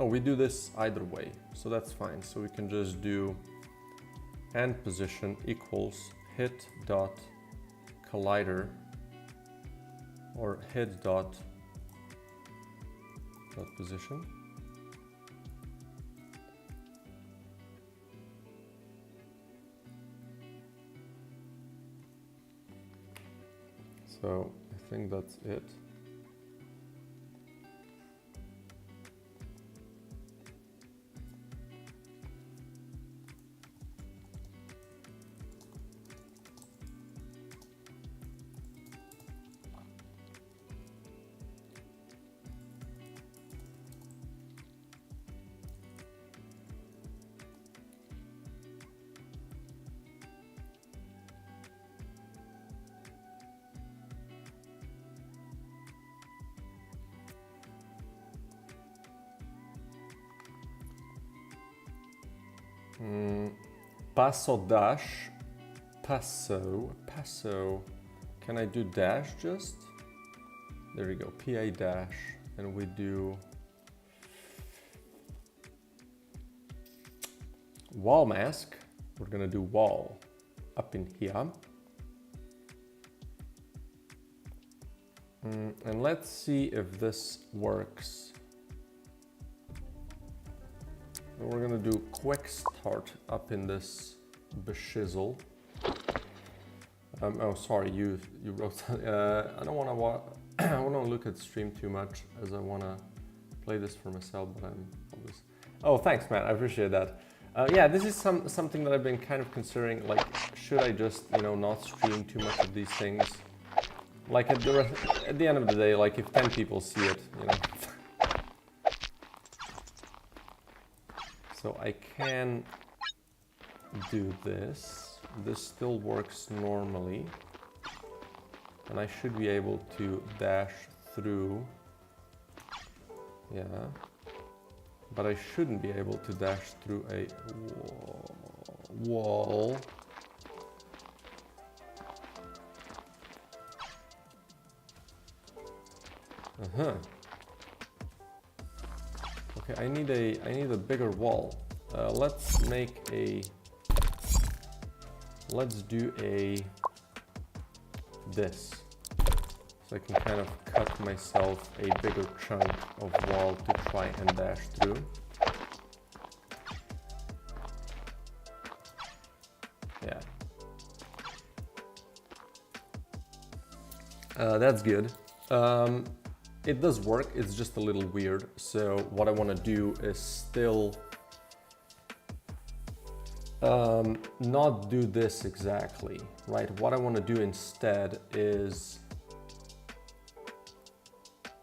we do this either way, so that's fine. So we can just do end position equals hit dot collider or hit dot position. So I think that's it. Passo dash, passo. Can I do dash just? There we go, PA dash, and we do wall mask. We're gonna do wall up in here. And let's see if this works. We're gonna do quick start up in this beshizzle. Oh, sorry, you wrote. I don't want to look at stream too much, as I want to play this for myself. But I'm always. Oh, thanks, man. I appreciate that. Yeah, this is something that I've been kind of considering. Like, should I just not stream too much of these things? Like at the end of the day, like if 10 people see it, So I can do this. This still works normally. And I should be able to dash through. Yeah. But I shouldn't be able to dash through a wall. Okay, I need a bigger wall. Let's do this. So I can kind of cut myself a bigger chunk of wall to try and dash through. Yeah. That's good. It does work, it's just a little weird. So what I want to do is still not do this exactly, right? What I want to do instead is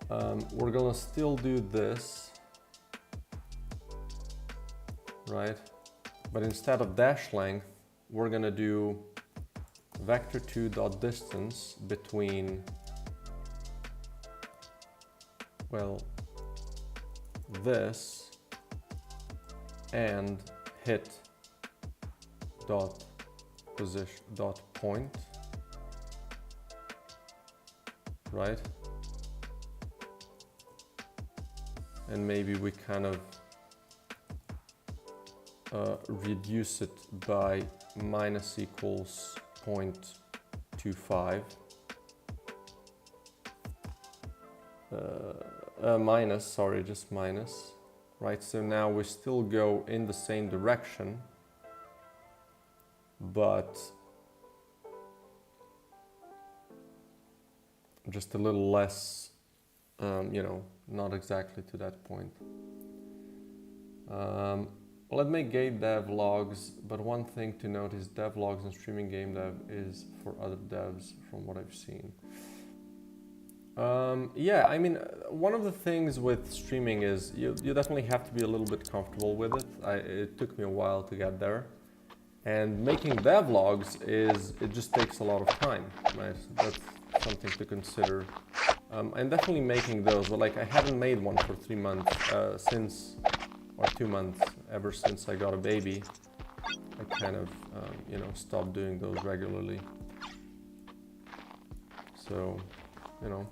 we're gonna still do this, right? But instead of dash length, we're gonna do vector2.distance between, well, this and hit dot position dot point, right? And maybe we kind of reduce it by minus equals 0.25. Minus, sorry, just minus, right? So now we still go in the same direction, but just a little less, you know, not exactly to that point. Let me gate dev logs, but one thing to note is dev logs and streaming game dev is for other devs from what I've seen. Yeah, I mean, one of the things with streaming is you definitely have to be a little bit comfortable with it. It took me a while to get there. And making dev logs it just takes a lot of time, right? That's something to consider. And definitely making those, but like I haven't made one for 3 months or 2 months, ever since I got a baby. I kind of, you know, stopped doing those regularly. So, you know.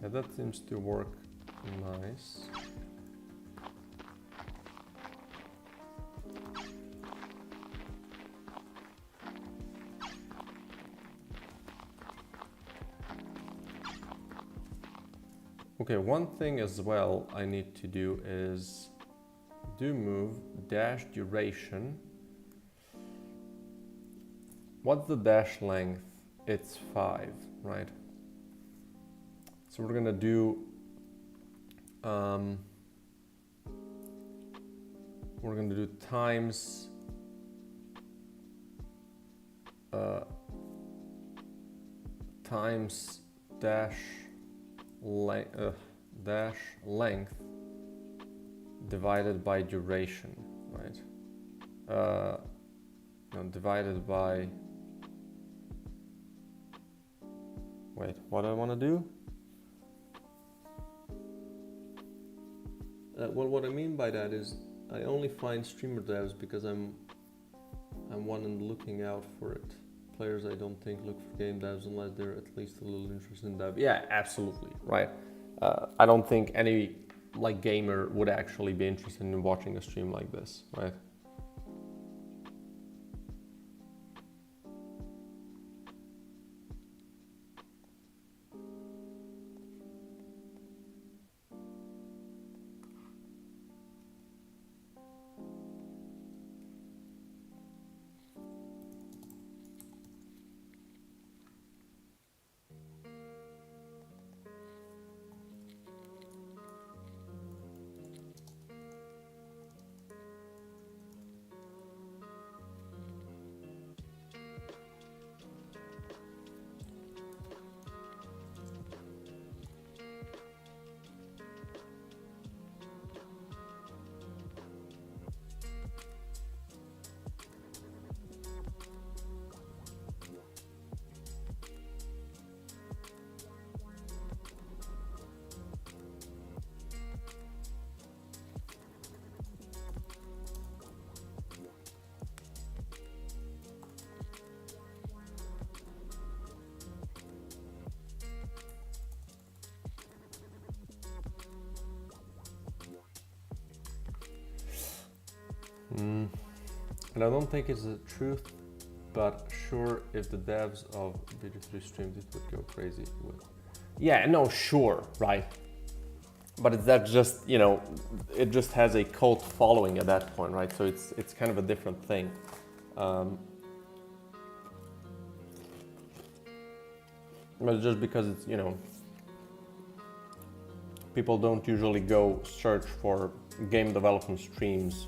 Yeah, that seems to work nice. Okay, one thing as well I need to do is do move dash duration. What's the dash length? It's 5, right? So we're gonna do times times dash length divided by duration, right? No, divided by, wait, what do I want to do? Well, what I mean by that is I only find streamer devs because I'm one and looking out for it. Players I don't think look for game devs unless they're at least a little interested in dev. Yeah, absolutely, right. I don't think any like gamer would actually be interested in watching a stream like this, right? And I don't think it's the truth, but sure, if the devs of BG3 streamed it would go crazy with. Yeah, no, sure, right. But it's that just, you know, it just has a cult following at that point, right? So it's kind of a different thing. But just because it's, you know, people don't usually go search for game development streams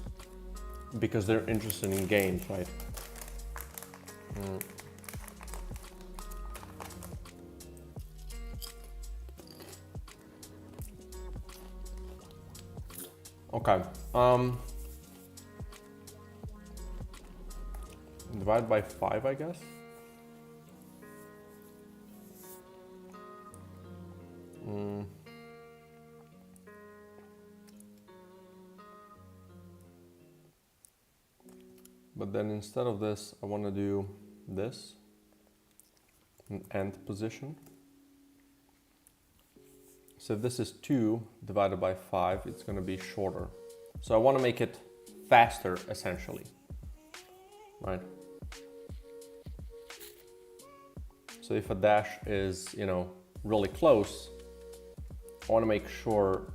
because they're interested in games, right? Okay. Divide by 5, I guess. But then instead of this, I want to do this, an end position. So if this is 2 divided by 5, it's going to be shorter. So I want to make it faster, essentially, right? So if a dash is, you know, really close, I want to make sure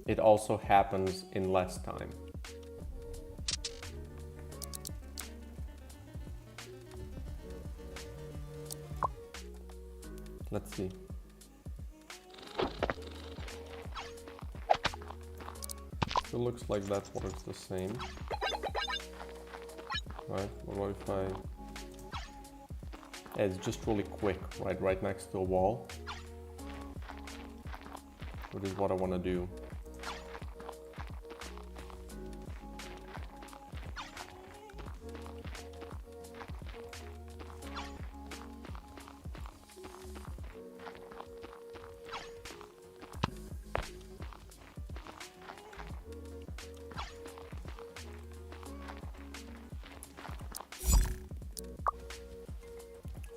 it also happens in less time. Let's see. It looks like that works the same. Right, what if I... Yeah, it's just really quick, right next to a wall. Which is what I want to do.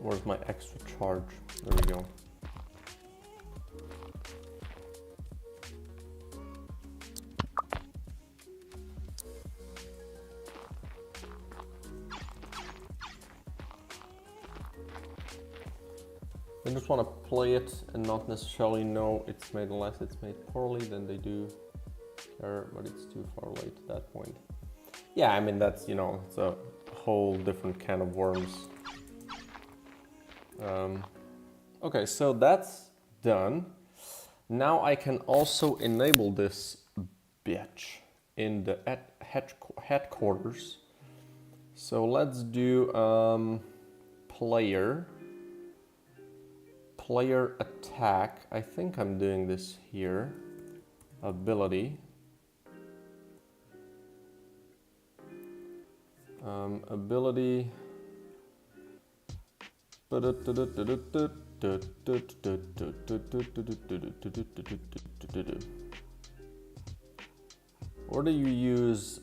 Where's my extra charge? There we go. I just want to play it and not necessarily know it's made unless it's made poorly, then they do care, but it's too far late at that point. Yeah, I mean, that's, you know, it's a whole different can of worms. Okay, so that's done. Now I can also enable this bitch in the headquarters. So let's do player attack. I think I'm doing this here. Ability. Ability. Or do you use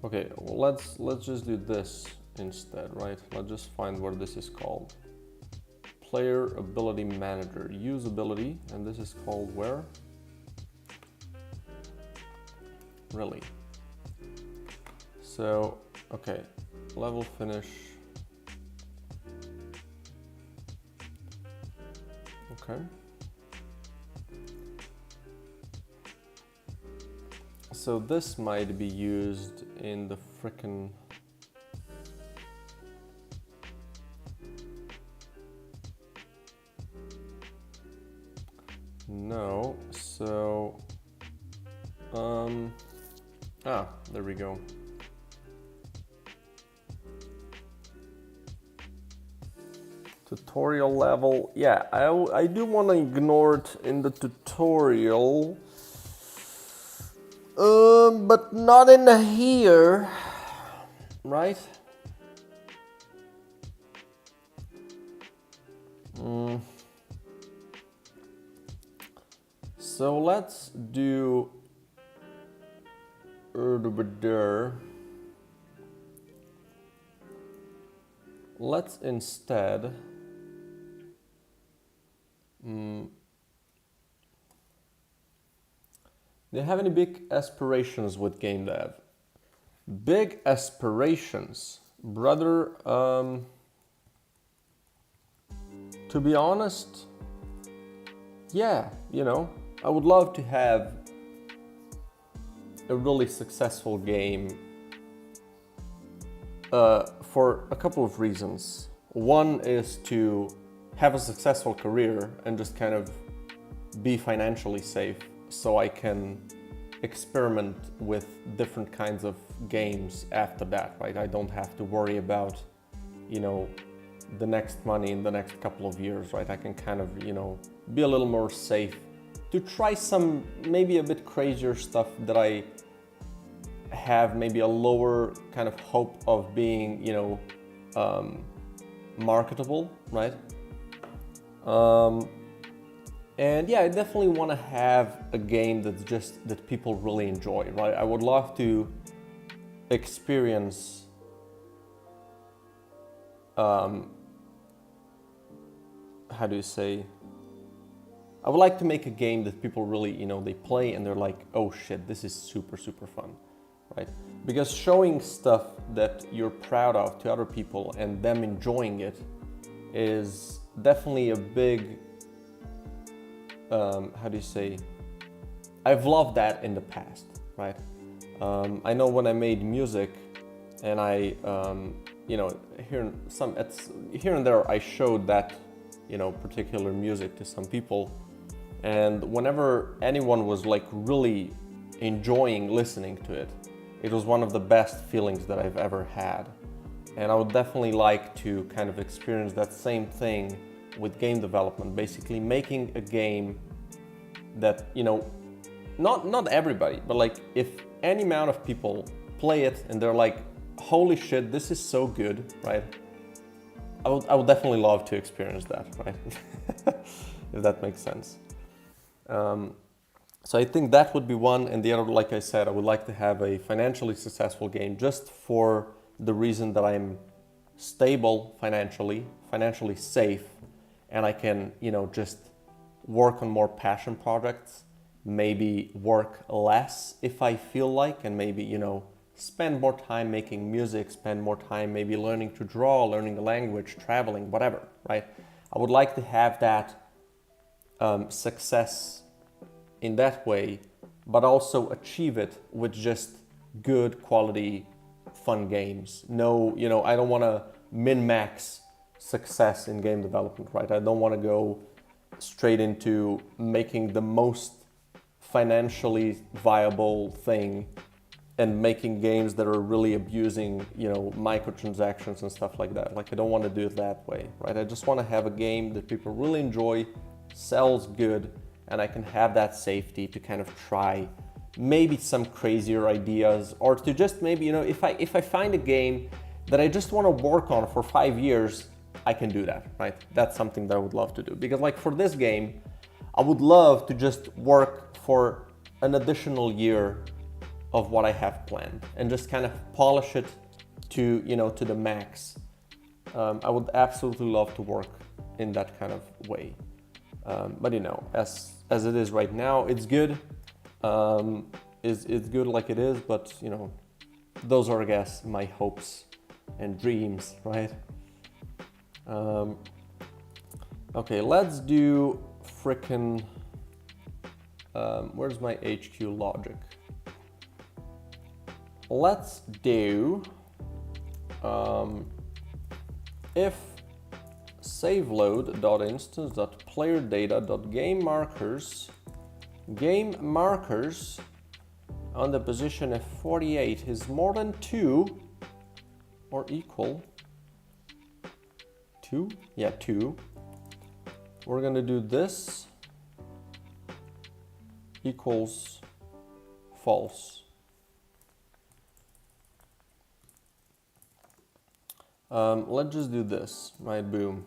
okay, well, let's just do this instead, right? Let's just find where this is called. Player ability manager, use ability, and this is called where? Really? So, okay, level finish. Okay. So this might be used in the frickin' no, so there we go. Tutorial level, yeah, I do want to ignore it in the tutorial, but not in the here, right? So let's do let's instead do you have any big aspirations with game dev? Big aspirations, brother. To be honest, yeah, you know, I would love to have a really successful game for a couple of reasons. One is to have a successful career and just kind of be financially safe so I can experiment with different kinds of games after that, right? I don't have to worry about, you know, the next money in the next couple of years, right? I can kind of, you know, be a little more safe to try some maybe a bit crazier stuff that I have maybe a lower kind of hope of being, you know, marketable, right? And yeah, I definitely want to have a game that's just that people really enjoy, right? I would love to experience how do you say? I would like to make a game that people really, you know, they play and they're like, oh shit, this is super, super fun, right? Because showing stuff that you're proud of to other people and them enjoying it is definitely a big, how do you say? I've loved that in the past, right? I know when I made music and I, you know, here and there I showed that, you know, particular music to some people, and whenever anyone was like really enjoying listening to it, it was one of the best feelings that I've ever had. And I would definitely like to kind of experience that same thing with game development, basically making a game that, you know, not everybody, but like if any amount of people play it and they're like, holy shit, this is so good, right? I would definitely love to experience that, right? If that makes sense. So I think that would be one, and the other, like I said, I would like to have a financially successful game just for the reason that I'm stable financially safe, and I can, you know, just work on more passion projects, maybe work less if I feel like, and maybe, you know, spend more time making music, spend more time maybe learning to draw, learning a language, traveling, whatever, right? I would like to have that success in that way, but also achieve it with just good quality, fun games. No, you know, I don't want to min-max success in game development, right? I don't want to go straight into making the most financially viable thing and making games that are really abusing, you know, microtransactions and stuff like that. Like, I don't want to do it that way, right? I just want to have a game that people really enjoy, sells good, and I can have that safety to kind of try maybe some crazier ideas, or to just maybe, you know, if I find a game that I just want to work on for 5 years, I can do that, right? That's something that I would love to do. Because like for this game, I would love to just work for an additional year of what I have planned and just kind of polish it to, you know, to the max. I would absolutely love to work in that kind of way. But you know, as it is right now, it's good. It's good like it is, but you know, those are, I guess, my hopes and dreams, right? Okay, let's do frickin' where's my HQ logic? Let's do if saveload.instance.playerdata.game markers on the position F48 is more than 2 or equal 2? Yeah, 2. We're gonna do this equals false. Let's just do this, right? Boom.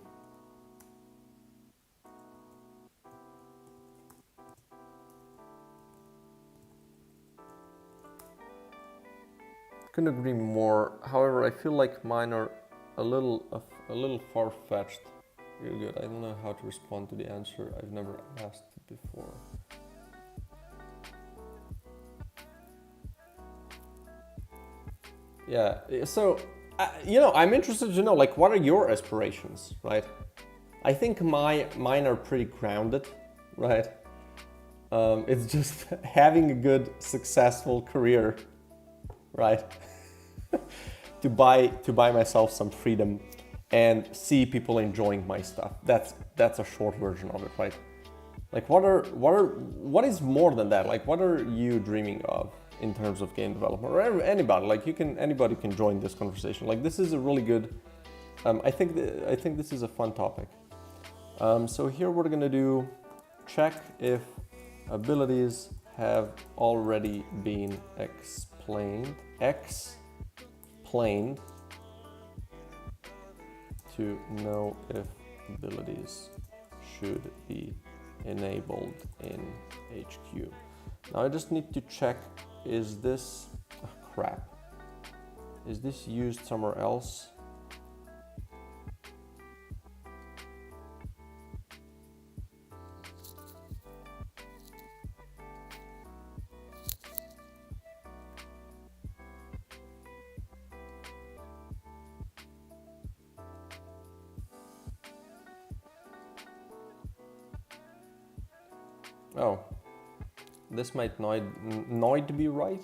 Couldn't agree more. However, I feel like mine are a little far-fetched. You're good. I don't know how to respond to the answer. I've never asked it before. Yeah. So, you know, I'm interested to know, like, what are your aspirations, right? I think mine are pretty grounded, right? It's just having a good, successful career, right? to buy myself some freedom and see people enjoying my stuff. That's a short version of it, right? Like what is more than that? Like what are you dreaming of in terms of game development, or anybody? Like anybody can join this conversation. Like this is a really good. I think this is a fun topic. So here we're gonna do check if abilities have already been explained to know if abilities should be enabled in HQ. Now I just need to check, is this, oh crap, is this used somewhere else? Oh, this might not be right.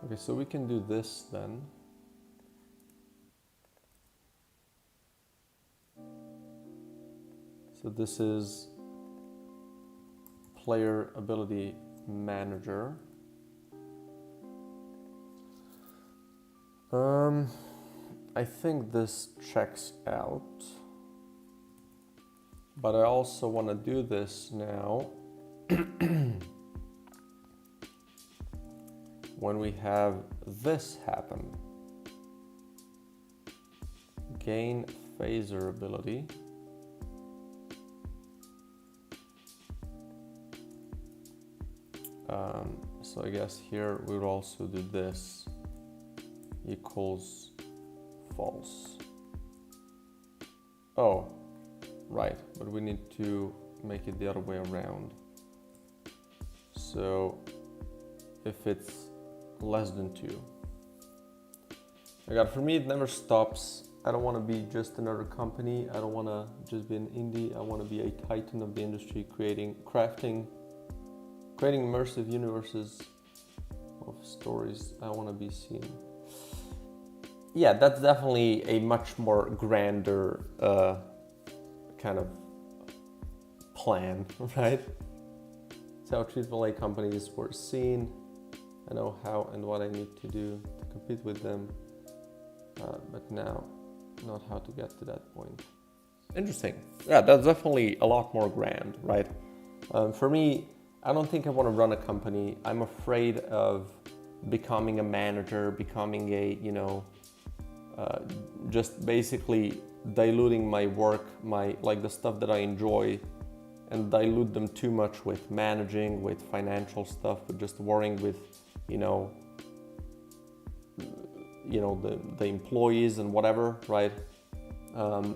Okay, so we can do this then. So this is player ability manager. I think this checks out, but I also want to do this now when we have this happen. Gain phaser ability. So I guess here we would also do this equals false. Oh, right, but we need to make it the other way around. So if it's less than 2. For me it never stops. I don't want to be just another company. I don't want to just be an indie. I want to be a titan of the industry, creating immersive universes of stories I want to be seen. Yeah, that's definitely a much more grander kind of plan, right? So how AAA companies were seen. I know how and what I need to do to compete with them, but now not how to get to that point. Interesting. Yeah, that's definitely a lot more grand, right? For me, I don't think I want to run a company. I'm afraid of becoming a manager, becoming a, just basically diluting my work, like the stuff that I enjoy, and dilute them too much with managing, with financial stuff, with just worrying with, the employees and whatever, right?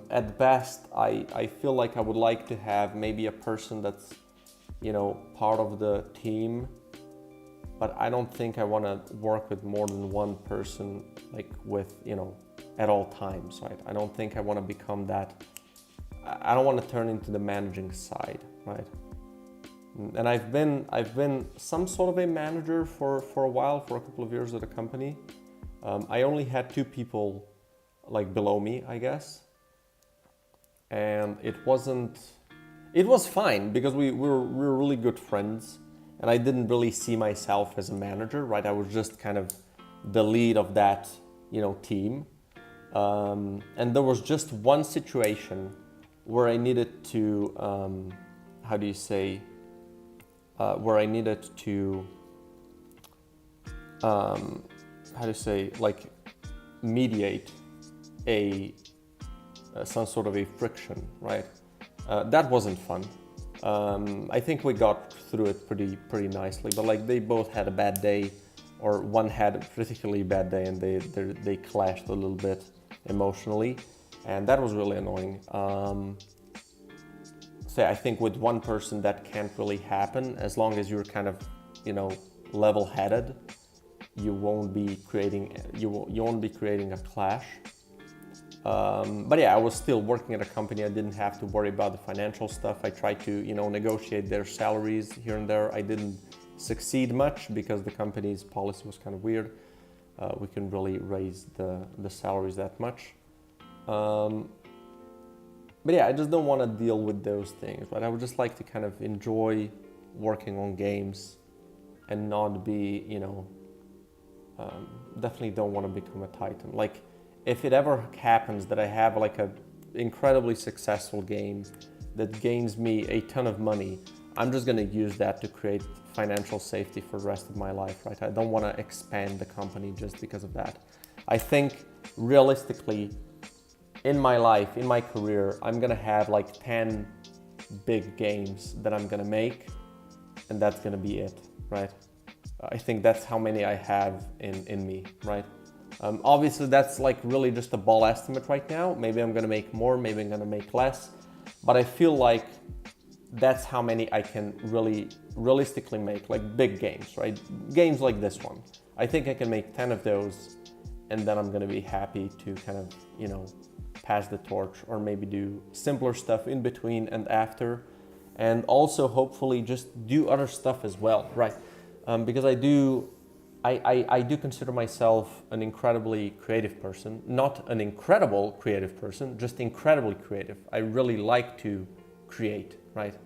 At best, I feel like I would like to have maybe a person that's, part of the team, but I don't think I want to work with more than one person, like with, at all times, right? I don't think I want to become that. I don't want to turn into the managing side, right? And I've been some sort of a manager for a while, for a couple of years at a company. I only had 2 people like below me, I guess. And it was fine because we were really good friends, and I didn't really see myself as a manager, right? I was just kind of the lead of that, team. And there was just one situation where I needed to, mediate some sort of a friction, right? That wasn't fun. I think we got through it pretty nicely, but like they both had a bad day, or one had a particularly bad day, and they clashed a little bit emotionally, and that was really annoying. So I think with one person that can't really happen, as long as you're kind of, level-headed. You won't be creating a clash. But yeah, I was still working at a company. I didn't have to worry about the financial stuff. I tried to, negotiate their salaries here and there. I didn't succeed much because the company's policy was kind of weird. We couldn't really raise the salaries that much. But yeah, I just don't want to deal with those things, right? I would just like to kind of enjoy working on games and not be, you know, definitely don't want to become a titan. Like, if it ever happens that I have like a incredibly successful game that gains me a ton of money, I'm just going to use that to create financial safety for the rest of my life, right? I don't want to expand the company just because of that. I think realistically, in my life, in my career, I'm gonna have like 10 big games that I'm gonna make, and that's gonna be it, right? I think that's how many I have in me, right? Obviously, that's like really just a ball estimate right now. Maybe I'm gonna make more, maybe I'm gonna make less, but I feel like that's how many I can really realistically make, like big games, right? Games like this one. I think I can make 10 of those, and then I'm gonna be happy to kind of, you know, pass the torch, or maybe do simpler stuff in between and after, and also hopefully just do other stuff as well, right? Because I do consider myself an incredibly creative person, not an incredible creative person, just incredibly creative. I really like to create, right?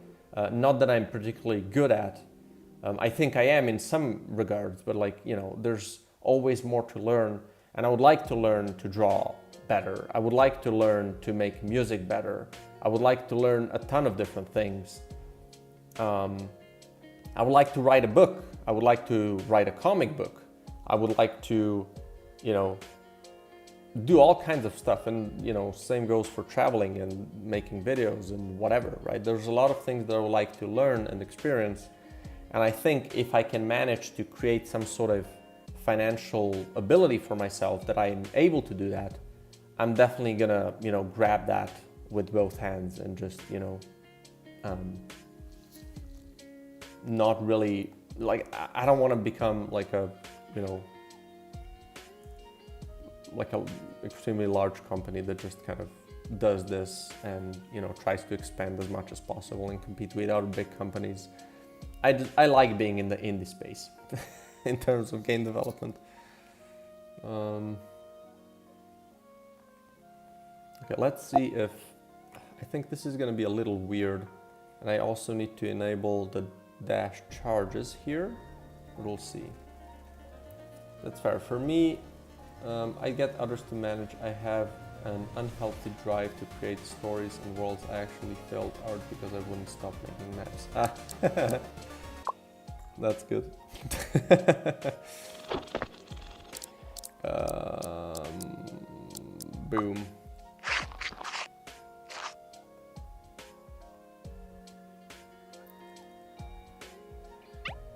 Not that I'm particularly good at. I think I am in some regards, but like, you know, there's always more to learn, and I would like to learn to draw better. I would like to learn to make music better. I would like to learn a ton of different things. I would like to write a book. I would like to write a comic book. I would like to, you know, do all kinds of stuff. And, you know, same goes for traveling and making videos and whatever, right? There's a lot of things that I would like to learn and experience. And I think if I can manage to create some sort of financial ability for myself that I am able to do that, I'm definitely gonna, you know, grab that with both hands and just, you know, not really, like, I don't want to become like a, you know, like a extremely large company that just kind of does this and, you know, tries to expand as much as possible and compete with other big companies. I like being in the indie space in terms of game development. Okay, let's see if, I think this is going to be a little weird, and I also need to enable the dash charges here, but we'll see. That's fair. For me, I get others to manage. I have an unhealthy drive to create stories and worlds. I actually failed art because I wouldn't stop making maps. That's good. Boom.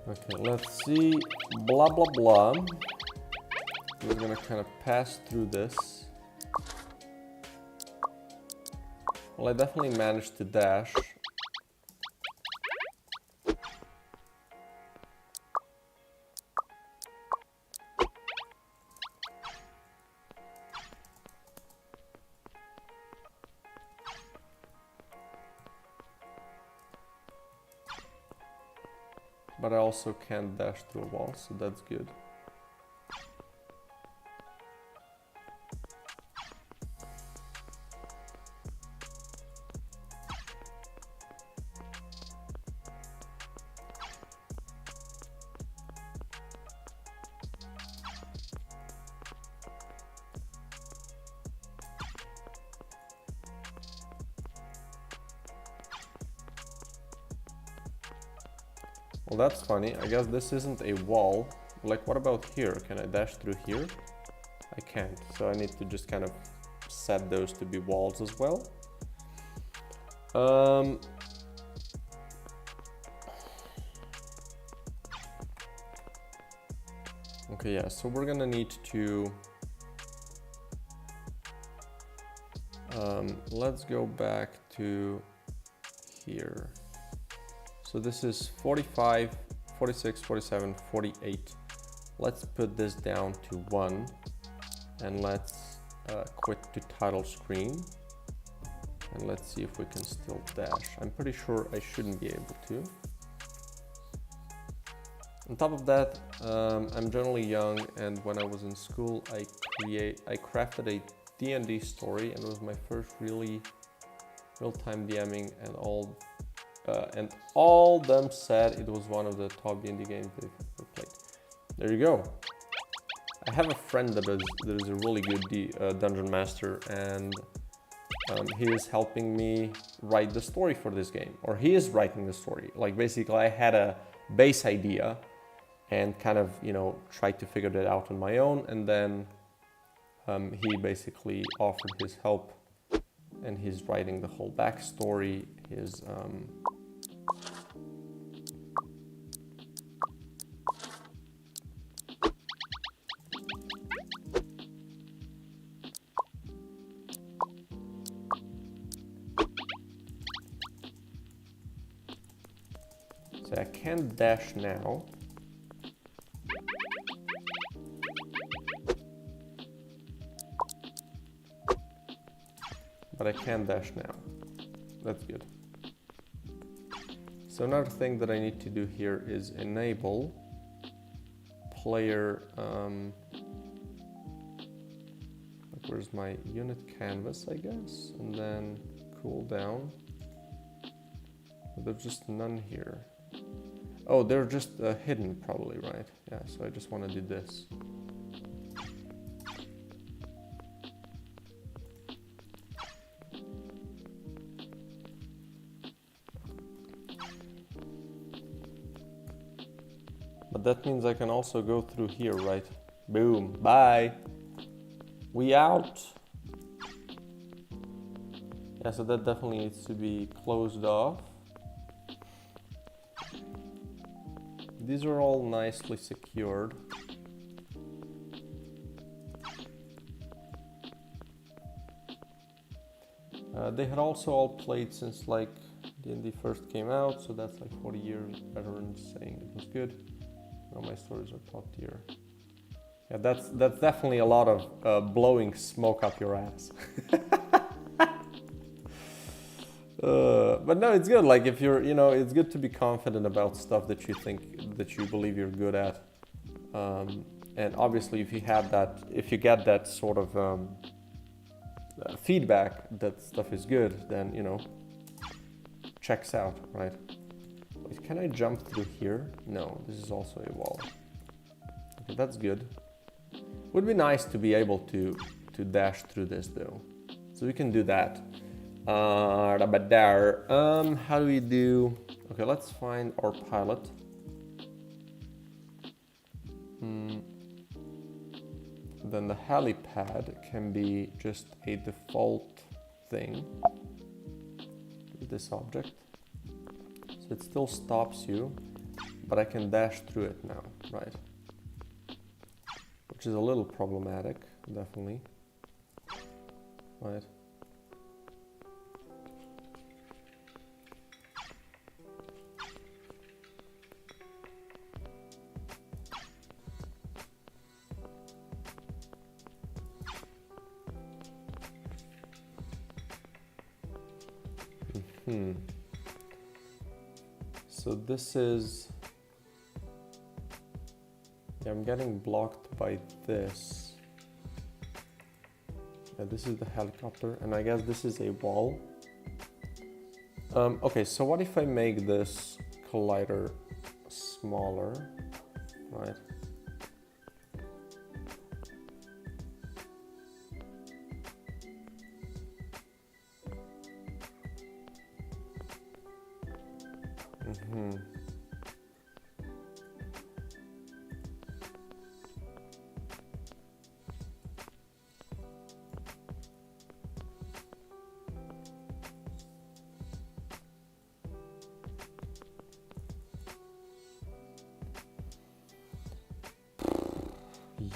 Okay, let's see. Blah, blah, blah. We're gonna kind of pass through this. Well, I definitely managed to dash. But I also can't dash through a wall, so that's good. Well, that's funny. I guess this isn't a wall. Like, what about here? Can I dash through here? I can't. So I need to just kind of set those to be walls as well. Okay, yeah, so we're gonna need to let's go back to here. So this is 45, 46, 47, 48. Let's put this down to 1 and let's quit to title screen. And let's see if we can still dash. I'm pretty sure I shouldn't be able to. On top of that, I'm generally young, and when I was in school, I crafted a D&D story, and it was my first real-time DMing, and all them said it was one of the top D&D games they've ever played. There you go. I have a friend that is a really good dungeon master, and he is helping me write the story for this game, or he is writing the story. Like basically, I had a base idea and kind of, you know, tried to figure that out on my own, and then he basically offered his help, and he's writing the whole backstory. So I can't dash now. But I can dash now. That's good. So another thing that I need to do here is enable player, like where's my unit canvas, I guess, and then cooldown. There's just none here. Oh, they're just hidden probably, right? Yeah, so I just want to do this. But that means I can also go through here, right? Boom, bye. We out. Yeah, so that definitely needs to be closed off. These are all nicely secured. They had also all played since like D&D first came out, so that's like 40 years veterans saying it was good. Now my stories are top tier. Yeah, that's definitely a lot of blowing smoke up your ass. But no, it's good. Like if you're, you know, it's good to be confident about stuff that you think, that you believe you're good at. And obviously, if you get that sort of feedback that stuff is good, then, you know, checks out, right? Wait, can I jump through here? No, this is also a wall. Okay, that's good. Would be nice to be able to dash through this though. So we can do that. How do we do? Okay, let's find our pilot. Then the helipad can be just a default thing with this object. So it still stops you, but I can dash through it now, right? Which is a little problematic, definitely. Right. So this is, yeah, I'm getting blocked by this. Yeah, this is the helicopter, and I guess this is a wall. Okay, so what if I make this collider smaller, right?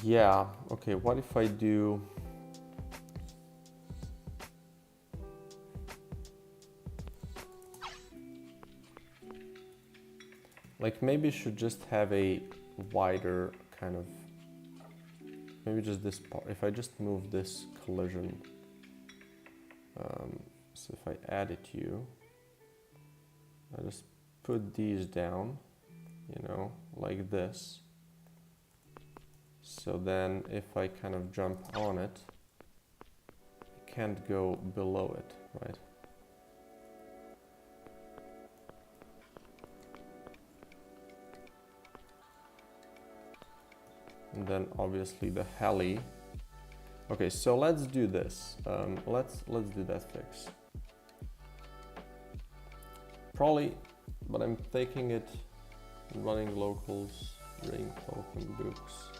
Yeah, okay, what if I do... Like maybe should just have a wider kind of... Maybe just this part, if I just move this collision. So if I add it to you, I just put these down, you know, like this. So then if I kind of jump on it, I can't go below it, right? And then obviously the heli. Okay, so let's do this. Let's do that fix. Probably, but I'm taking it, running locals, ring token books.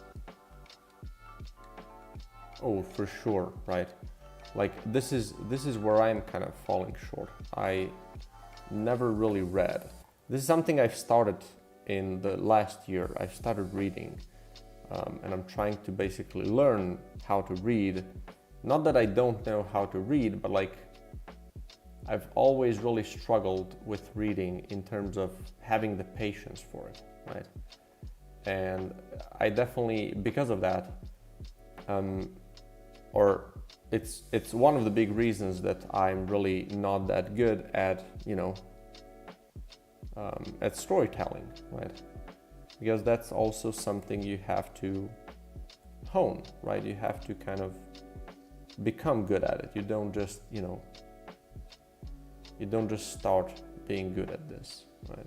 Oh, for sure, right? Like this is where I'm kind of falling short. I never really read. This is something I've started in the last year. I've started reading. And I'm trying to basically learn how to read. Not that I don't know how to read, but like I've always really struggled with reading in terms of having the patience for it, right? And I definitely, because of that, or it's one of the big reasons that I'm really not that good at, you know, at storytelling, right? Because that's also something you have to hone, right? You have to kind of become good at it. You don't just, you know, you don't just start being good at this, right?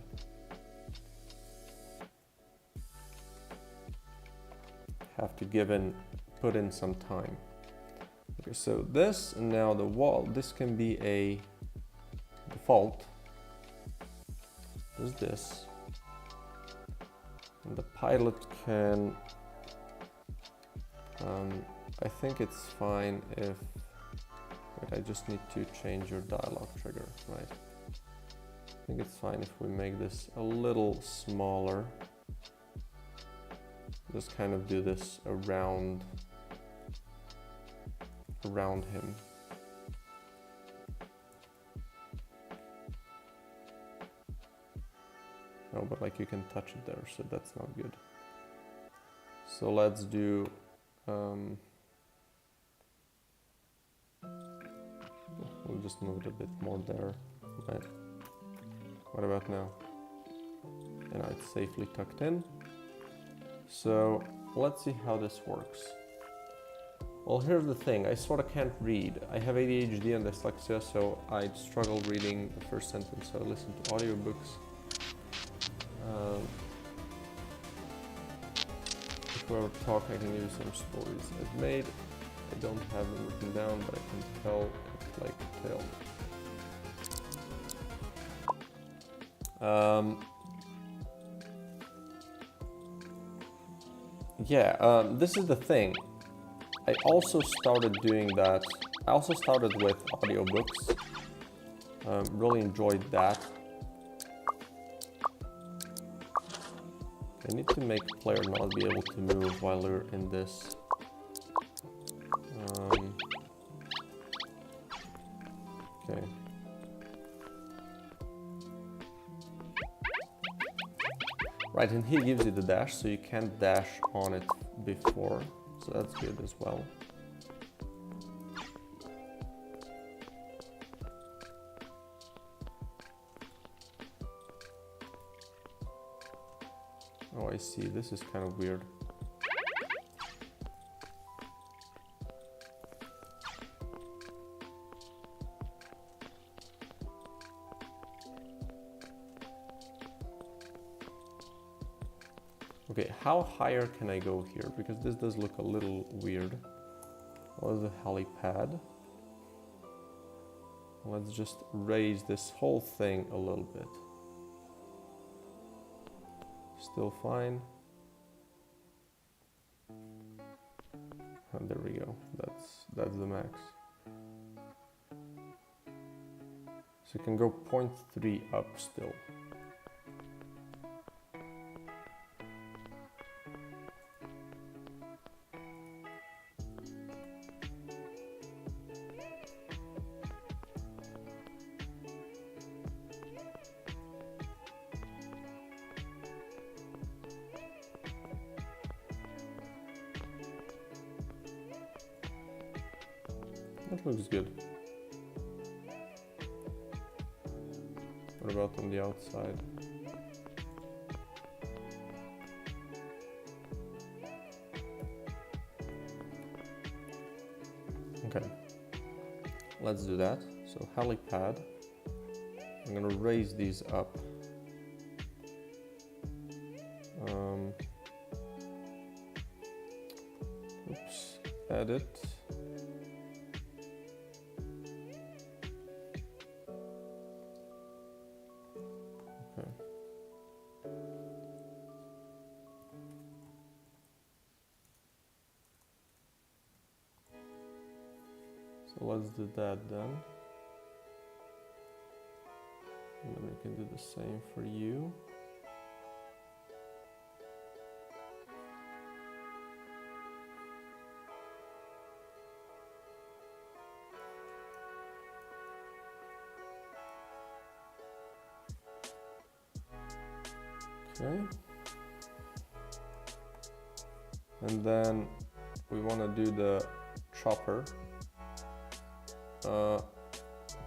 Have to put in some time. Okay, so this, and now the wall, this can be a default. There's this. And the pilot can, I think it's fine if, wait, I just need to change your dialogue trigger, right? I think it's fine if we make this a little smaller. Just kind of do this around him. No, but like you can touch it there, so that's not good. So let's do, we'll just move it a bit more there, right? What about now? And it's safely tucked in. So let's see how this works. Well, here's the thing, I sort of can't read. I have ADHD and dyslexia, so I struggle reading the first sentence, so I listen to audiobooks. If we ever talk, I can use some stories I've made. I don't have them written down, but I can tell it like a tale. Yeah, this is the thing. I also started doing that. I also started with audiobooks. Really enjoyed that. I need to make player not be able to move while they're in this. Okay. Right, and he gives you the dash, so you can't dash on it before, so that's good as well. Oh, I see, this is kind of weird. Okay, how higher can I go here? Because this does look a little weird. What is the helipad? Let's just raise this whole thing a little bit. Still fine. And there we go. That's the max. So you can go 0.3 up still. That looks good. What about on the outside? Okay, let's do that. So helipad, I'm gonna raise these up. Oops, edit. Okay. So let's do that then. And then we can do the same for you. Okay. And then we want to do the chopper.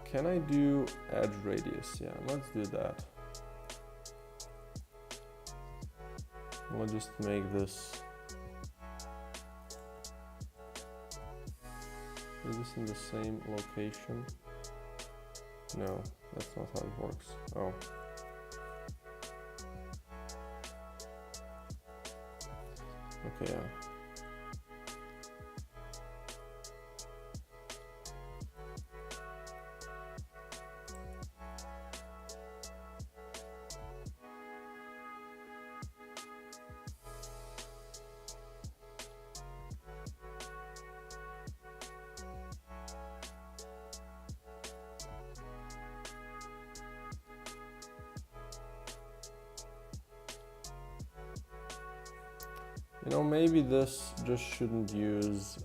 Can I do edge radius? Yeah, let's do that. We'll just make this. Is this in the same location? No, that's not how it works. Oh. Okay, yeah. You know, maybe this just shouldn't use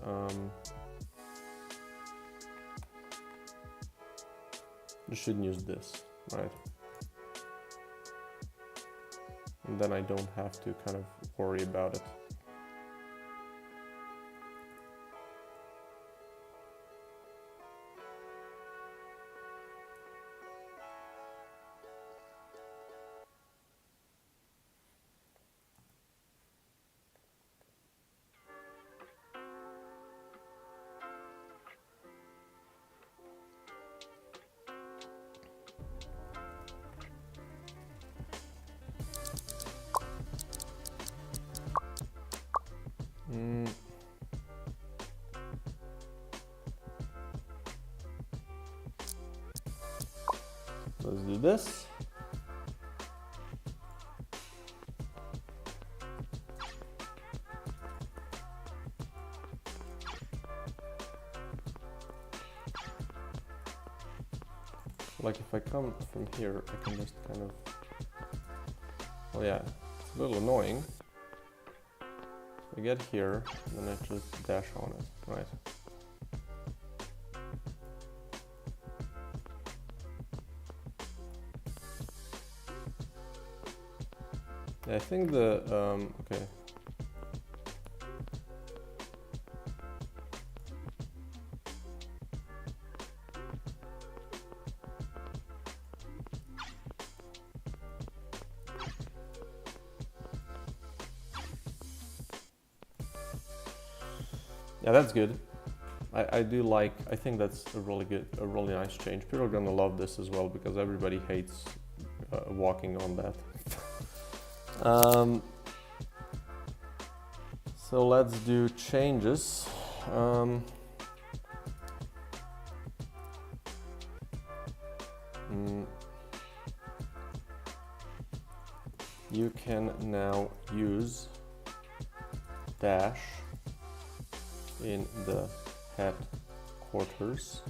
this, right? And then I don't have to kind of worry about it. Let's do this. Like if I come from here, I can just kind of, well yeah, it's a little annoying. I get here, and then I just dash on it, right? Yeah, I think the, okay. Yeah, that's good. I do like, I think that's a really nice change. People are gonna love this as well because everybody hates walking on that. So let's do changes. You can now use dash in the headquarters,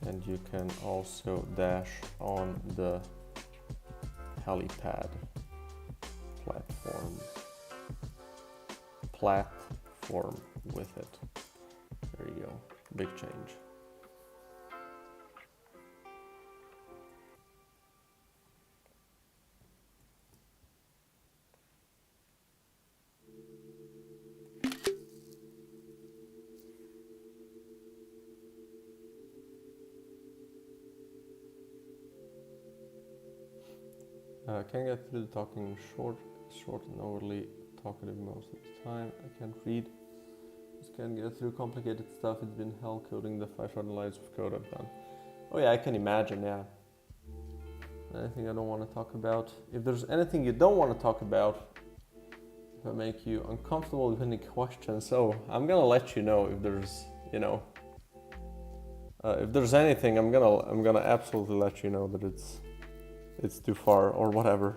and you can also dash on the helipad platform with it. There you go, big change. Can't get through the talking short and overly talkative most of the time. I can't read. It's Can't get through complicated stuff. It's been hell coding the 500 lines of code I've done. Oh yeah, I can imagine, yeah. Anything I don't want to talk about? If there's anything you don't want to talk about, if I make you uncomfortable with any questions, so I'm gonna let you know if there's, you know, if there's anything, I'm gonna absolutely let you know that it's too far or whatever.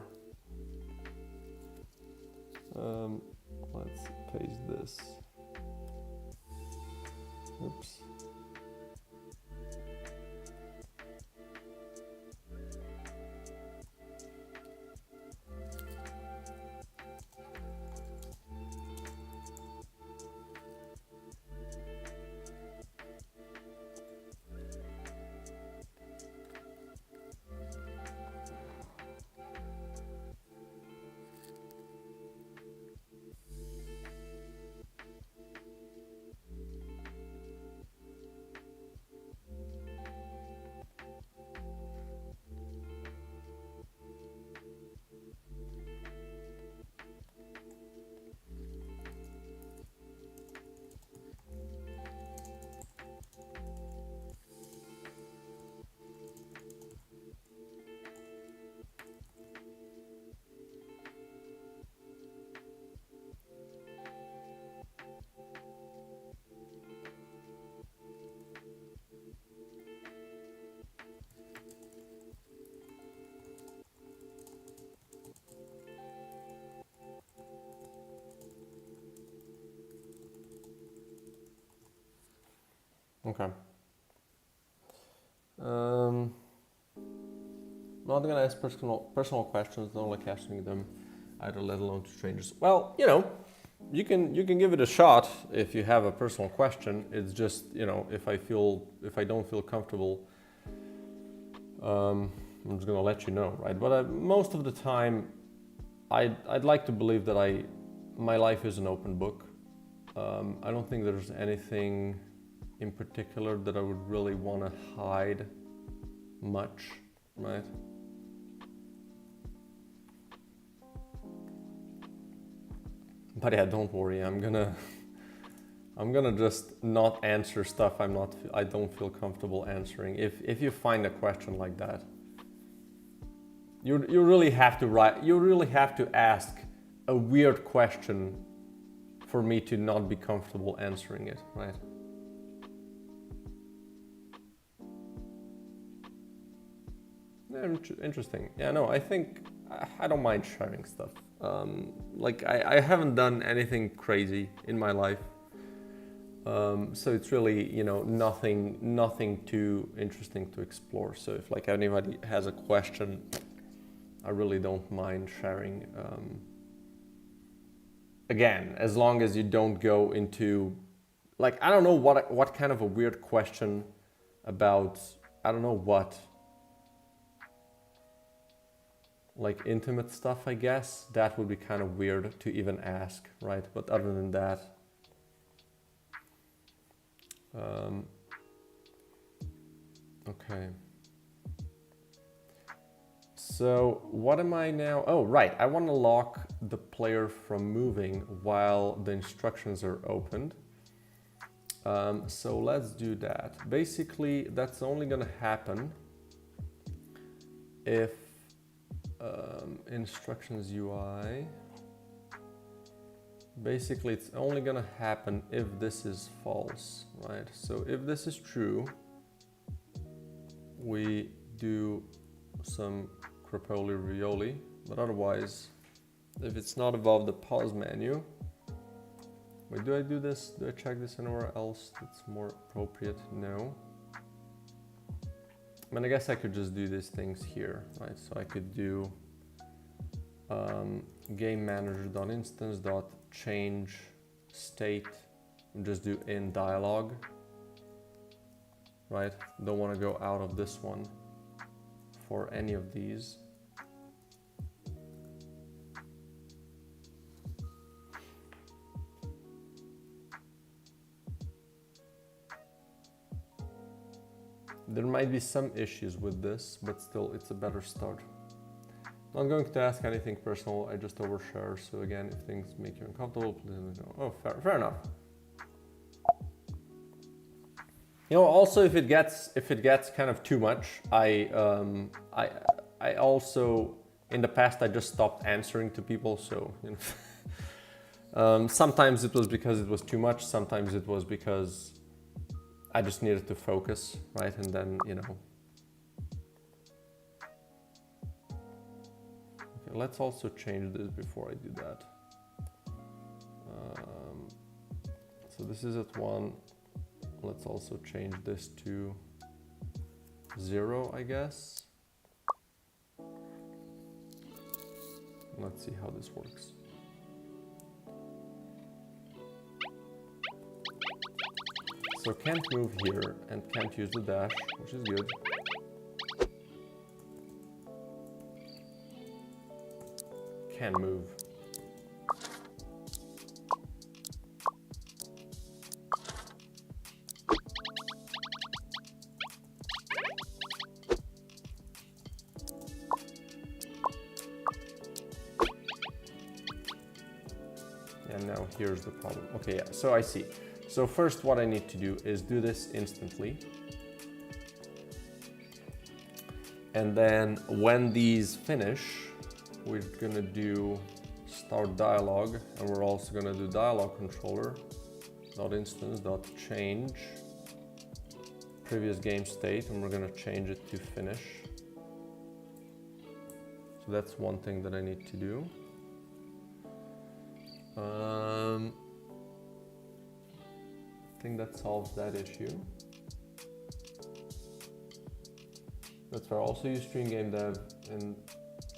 Let's paste this. Oops. Okay. Not gonna ask personal questions. Don't like asking them, either, let alone to strangers. Well, you know, you can give it a shot if you have a personal question. It's just, you know, if I don't feel comfortable, I'm just gonna let you know, right? But most of the time, I'd like to believe that my life is an open book. I don't think there's anything in particular that I would really want to hide much, right? But yeah, don't worry, I'm gonna just not answer stuff I don't feel comfortable answering. If you find a question like that, you really have to ask a weird question for me to not be comfortable answering it, right? Interesting. Yeah, no, I think I don't mind sharing stuff. Like I haven't done anything crazy in my life, so it's really, you know, nothing too interesting to explore. So if like anybody has a question, I really don't mind sharing. Again, as long as you don't go into, like, I don't know what kind of a weird question about, I don't know what, like intimate stuff, I guess. That would be kind of weird to even ask, right? But other than that, okay. So what am I now? Oh, right, I want to lock the player from moving while the instructions are opened. So let's do that. Basically, that's only gonna happen if instructions UI, basically it's only gonna happen if this is false, right? So if this is true, we do some crapoli rioli, but otherwise, if it's not above the pause menu, wait, do I do this? Do I check this anywhere else that's more appropriate? No. I mean, I guess I could just do these things here, right? So I could do game manager.instance.change state and just do in dialog, right? Don't want to go out of this one for any of these. There might be some issues with this, but still it's a better start. Not going to ask anything personal, I just overshare, so again, if things make you uncomfortable, please let me know. Oh, fair enough. You know, also if it gets kind of too much, I also in the past I just stopped answering to people. So you know, sometimes it was because it was too much. Sometimes it was because I just needed to focus, right? And then you know. Okay, let's also change this before I do that. So this is at 1. Let's also change this to 0, I guess. Let's see how this works. So can't move here and can't use the dash, which is good. Can move. And now here's the problem. Okay, yeah, so I see. So first what I need to do is do this instantly. And then when these finish, we're gonna do start dialog, and we're also gonna do dialog controller dot instance dot change previous game state, and we're gonna change it to finish. So that's one thing that I need to do. I think that solves that issue. That's where also use stream game dev, and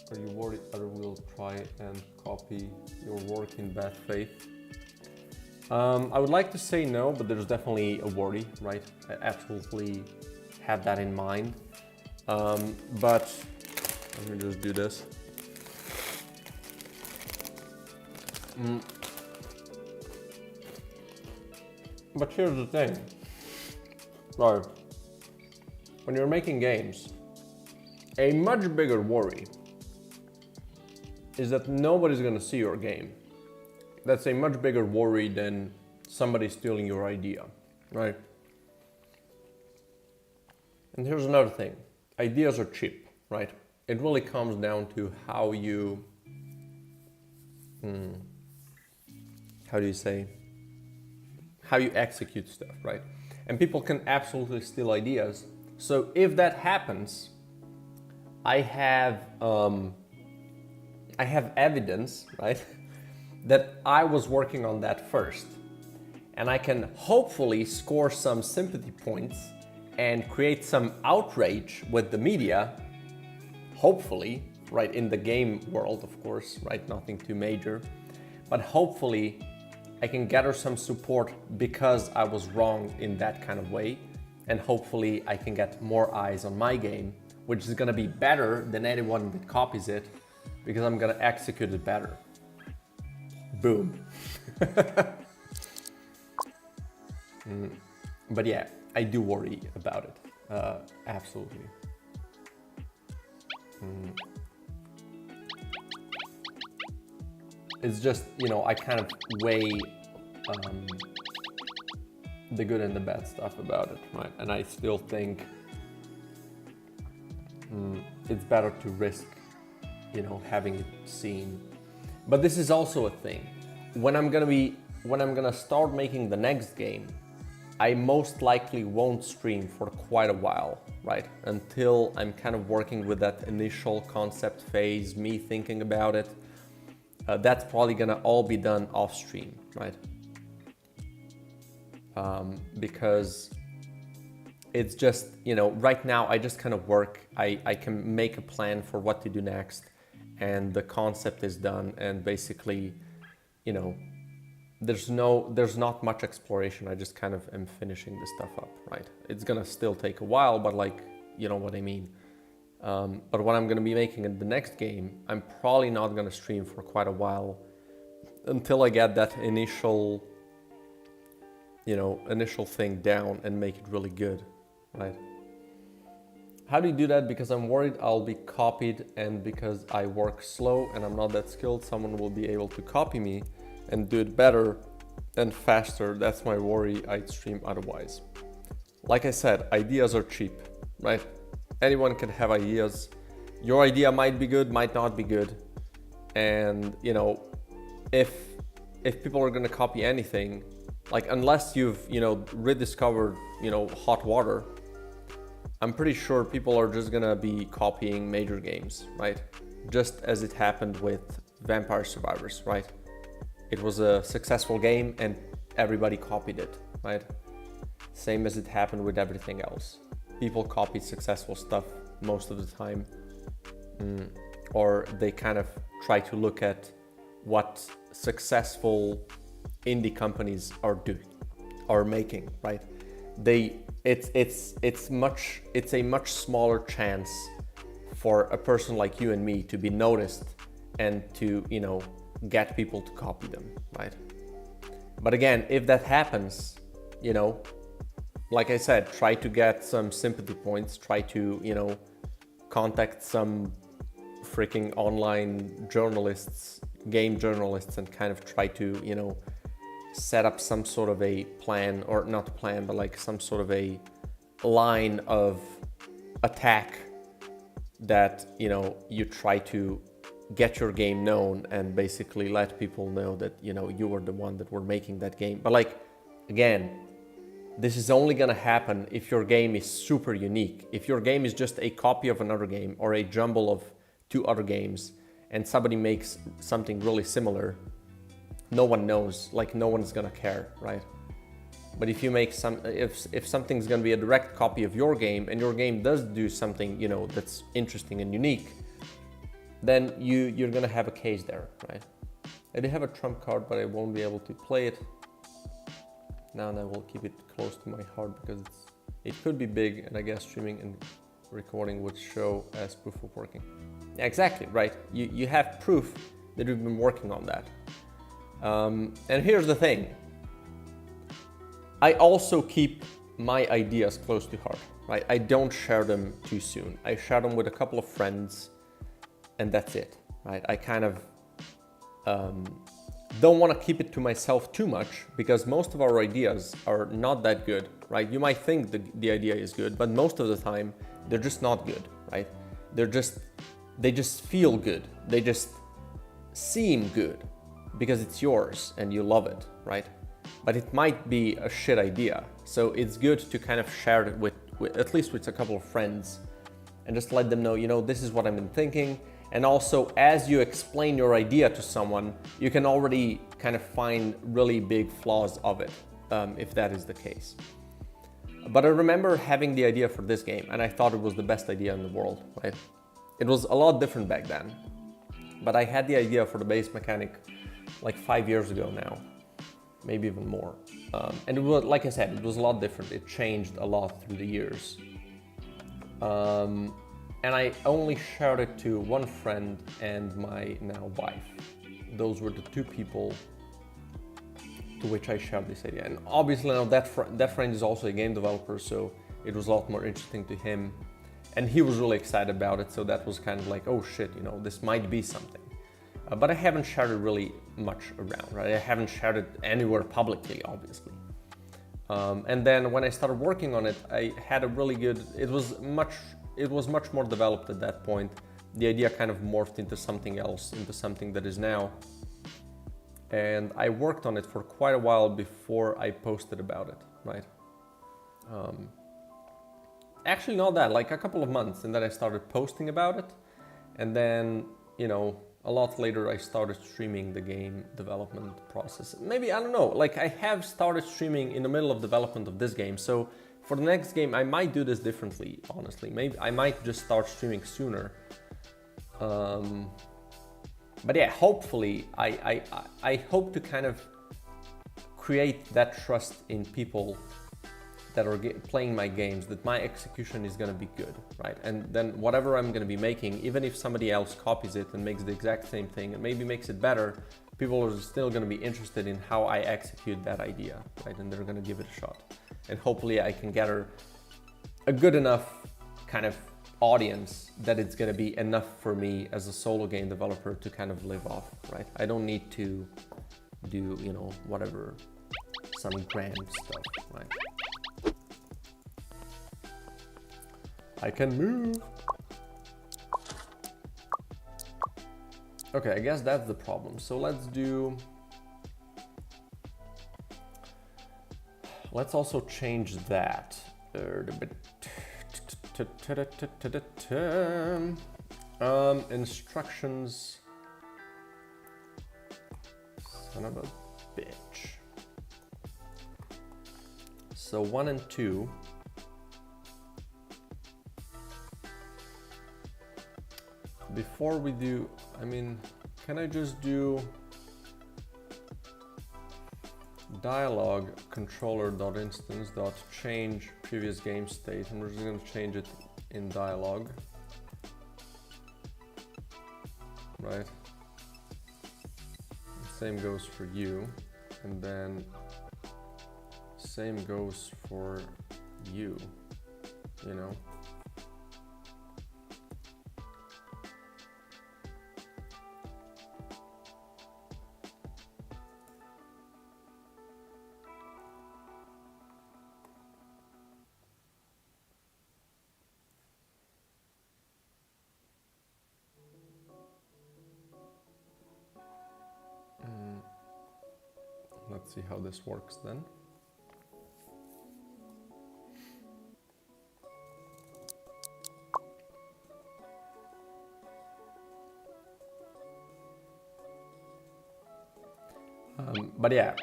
are you worried other will try and copy your work in bad faith? I would like to say no, but there's definitely a worry, right? I absolutely have that in mind. But let me just do this. But here's the thing, right? When you're making games, a much bigger worry is that nobody's gonna see your game. That's a much bigger worry than somebody stealing your idea, right? And here's another thing, ideas are cheap, right? It really comes down to how you, how do you say? How you execute stuff, right? And people can absolutely steal ideas. So if that happens, I have evidence, right, that I was working on that first, and I can hopefully score some sympathy points and create some outrage with the media, hopefully, right, in the game world, of course, right, nothing too major, but hopefully I can gather some support because I was wrong in that kind of way, and hopefully I can get more eyes on my game, which is gonna be better than anyone that copies it, because I'm gonna execute it better. Boom. But yeah, I do worry about it, absolutely. It's just, you know, I kind of weigh the good and the bad stuff about it, right? And I still think it's better to risk, you know, having it seen. But this is also a thing. When I'm gonna start making the next game, I most likely won't stream for quite a while, right? Until I'm kind of working with that initial concept phase, me thinking about it. That's probably gonna all be done off stream, right? Because it's just, you know, right now I just kind of work, I can make a plan for what to do next, and the concept is done, and basically, you know, there's not much exploration. I just kind of am finishing this stuff up, right? It's gonna still take a while, but like, you know what I mean. But when I'm gonna be making the next game, I'm probably not gonna stream for quite a while until I get that initial thing down and make it really good, right? How do you do that? Because I'm worried I'll be copied, and because I work slow and I'm not that skilled, someone will be able to copy me and do it better and faster. That's my worry. I'd stream otherwise. like I said, ideas are cheap, right? Anyone can have ideas. Your idea might be good, might not be good. And, you know, if people are gonna copy anything, like unless you've, you know, rediscovered, you know, hot water, I'm pretty sure people are just gonna be copying major games, right? Just as it happened with Vampire Survivors, right? It was a successful game and everybody copied it, right? Same as it happened with everything else. People copy successful stuff most of the time, or they kind of try to look at what successful indie companies are doing, are making, right? It's a much smaller chance for a person like you and me to be noticed and to, you know, get people to copy them, right? But again, if that happens, you know, like I said, try to get some sympathy points, try to, you know, contact some freaking online journalists, game journalists, and kind of try to, you know, set up some sort of a plan, or not a plan, but like some sort of a line of attack that, you know, you try to get your game known and basically let people know that, you know, you were the one that were making that game. But like, again, this is only gonna happen if your game is super unique. If your game is just a copy of another game or a jumble of two other games and somebody makes something really similar, no one knows, like no one's gonna care, right? But if you make if something's gonna be a direct copy of your game and your game does do something, you know, that's interesting and unique, then you're gonna have a case there, right? I do have a trump card, but I won't be able to play it now, and I will keep it close to my heart because it could be big, and I guess streaming and recording would show as proof of working. Yeah, exactly, right? You have proof that we've been working on that. And here's the thing. I also keep my ideas close to heart, right? I don't share them too soon. I share them with a couple of friends, and that's it, right? I kind of don't want to keep it to myself too much because most of our ideas are not that good, right? You might think the idea is good, but most of the time they're just not good, right? They just feel good. They just seem good because it's yours and you love it, right? But it might be a shit idea. So it's good to kind of share it with at least with a couple of friends and just let them know, you know, this is what I've been thinking. And also, as you explain your idea to someone, you can already kind of find really big flaws of it, if that is the case. But I remember having the idea for this game, and I thought it was the best idea in the world, right? It was a lot different back then, but I had the idea for the base mechanic like 5 years ago now, maybe even more. And it was, like I said, it was a lot different. It changed a lot through the years. And I only shared it to one friend and my now wife. Those were the two people to which I shared this idea. And obviously now that friend is also a game developer, so it was a lot more interesting to him. And he was really excited about it, so that was kind of like, oh shit, you know, this might be something. But I haven't shared it really much around, right? I haven't shared it anywhere publicly, obviously. And then when I started working on it, I had a really good, it was much more developed at that point. The idea kind of morphed into something else, into something that is now. And I worked on it for quite a while before I posted about it, right? Actually not that, like a couple of months, and then I started posting about it. And then, you know, a lot later I started streaming the game development process. Maybe, I don't know, like I have started streaming in the middle of development of this game. So for the next game, I might do this differently, honestly. Maybe I might just start streaming sooner. But yeah, hopefully, I hope to kind of create that trust in people that are playing my games, that my execution is gonna be good, right? And then whatever I'm gonna be making, even if somebody else copies it and makes the exact same thing and maybe makes it better, people are still gonna be interested in how I execute that idea, right? And they're gonna give it a shot. And hopefully I can gather a good enough kind of audience that it's gonna be enough for me as a solo game developer to kind of live off, right? I don't need to do, you know, whatever, some grand stuff, right? I can move. Okay, I guess that's the problem. So let's also change that. Instructions. Son of a bitch. So 1 and 2. Before we do, I mean, can I just do dialog controller.instance.change previous game state, and we're just going to change it in dialog, right? Same goes for you, and then same goes for you, you know? Let's see how this works then. But yeah,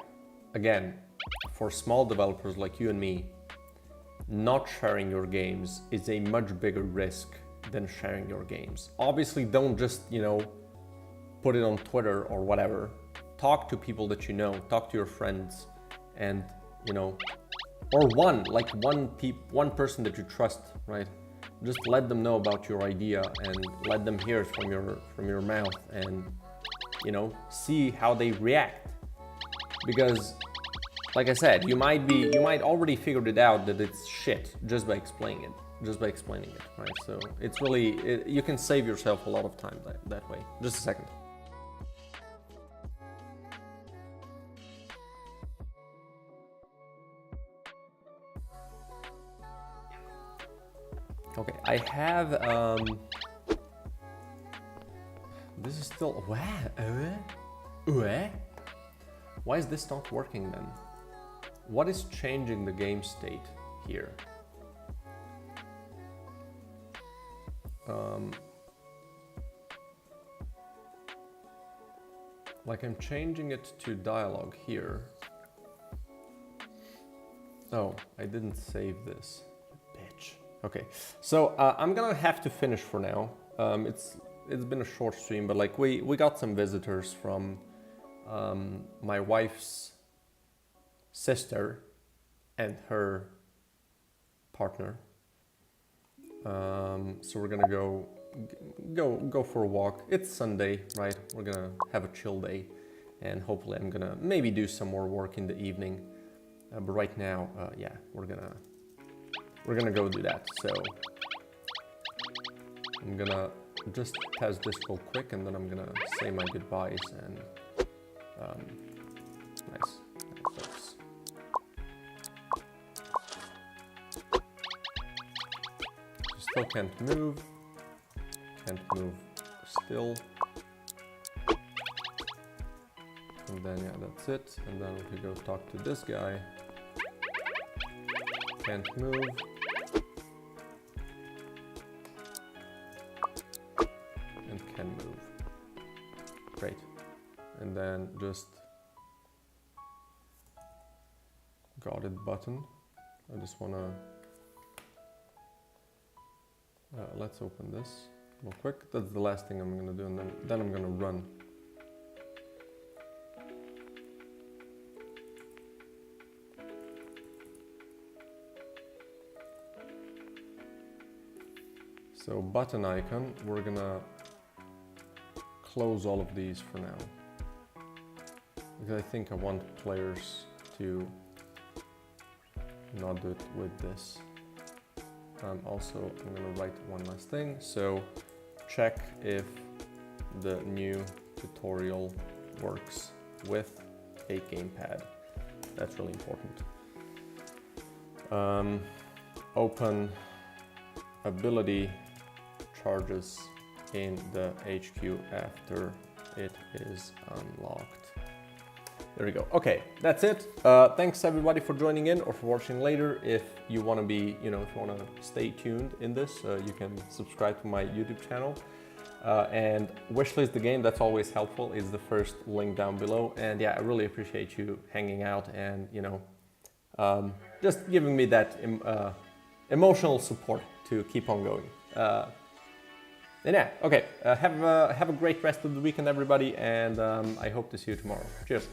again, for small developers like you and me, not sharing your games is a much bigger risk than sharing your games. Obviously, don't just, you know, put it on Twitter or whatever. Talk to people that you know, talk to your friends, and, you know, or one person that you trust, right? Just let them know about your idea and let them hear it from your mouth, and, you know, see how they react. Because, like I said, you might already figured it out that it's shit just by explaining it, right? So it's really, you can save yourself a lot of time that way. Just a second. Okay, I have, this is still, why is this not working then? What is changing the game state here? Like I'm changing it to dialogue here. Oh, I didn't save this, bitch. Okay, so I'm gonna have to finish for now. It's been a short stream, but like we got some visitors from my wife's sister and her partner. So we're gonna go for a walk. It's Sunday, right? We're gonna have a chill day, and hopefully I'm gonna maybe do some more work in the evening. But right now, yeah, we're gonna go do that. So I'm gonna just test this real quick, and then I'm gonna say my goodbyes and nice. Still can't move still. And then yeah, that's it. And then we can go talk to this guy. Can't move. And can move. Great. And then just got it button. I just wanna let's open this real quick. That's the last thing I'm gonna do, and then I'm gonna run. So button icon, we're gonna close all of these for now, because I think I want players to not do it with this. Also, I'm gonna write one last thing. So check if the new tutorial works with a gamepad. That's really important. Open ability charges in the HQ after it is unlocked. There we go. Okay, that's it. Thanks everybody for joining in or for watching later. If you want to be, if you want to stay tuned in this, you can subscribe to my YouTube channel. And wishlist the game, that's always helpful, is the first link down below. And yeah, I really appreciate you hanging out and, just giving me that emotional support to keep on going. And yeah, okay, have a great rest of the weekend, everybody, and I hope to see you tomorrow. Cheers.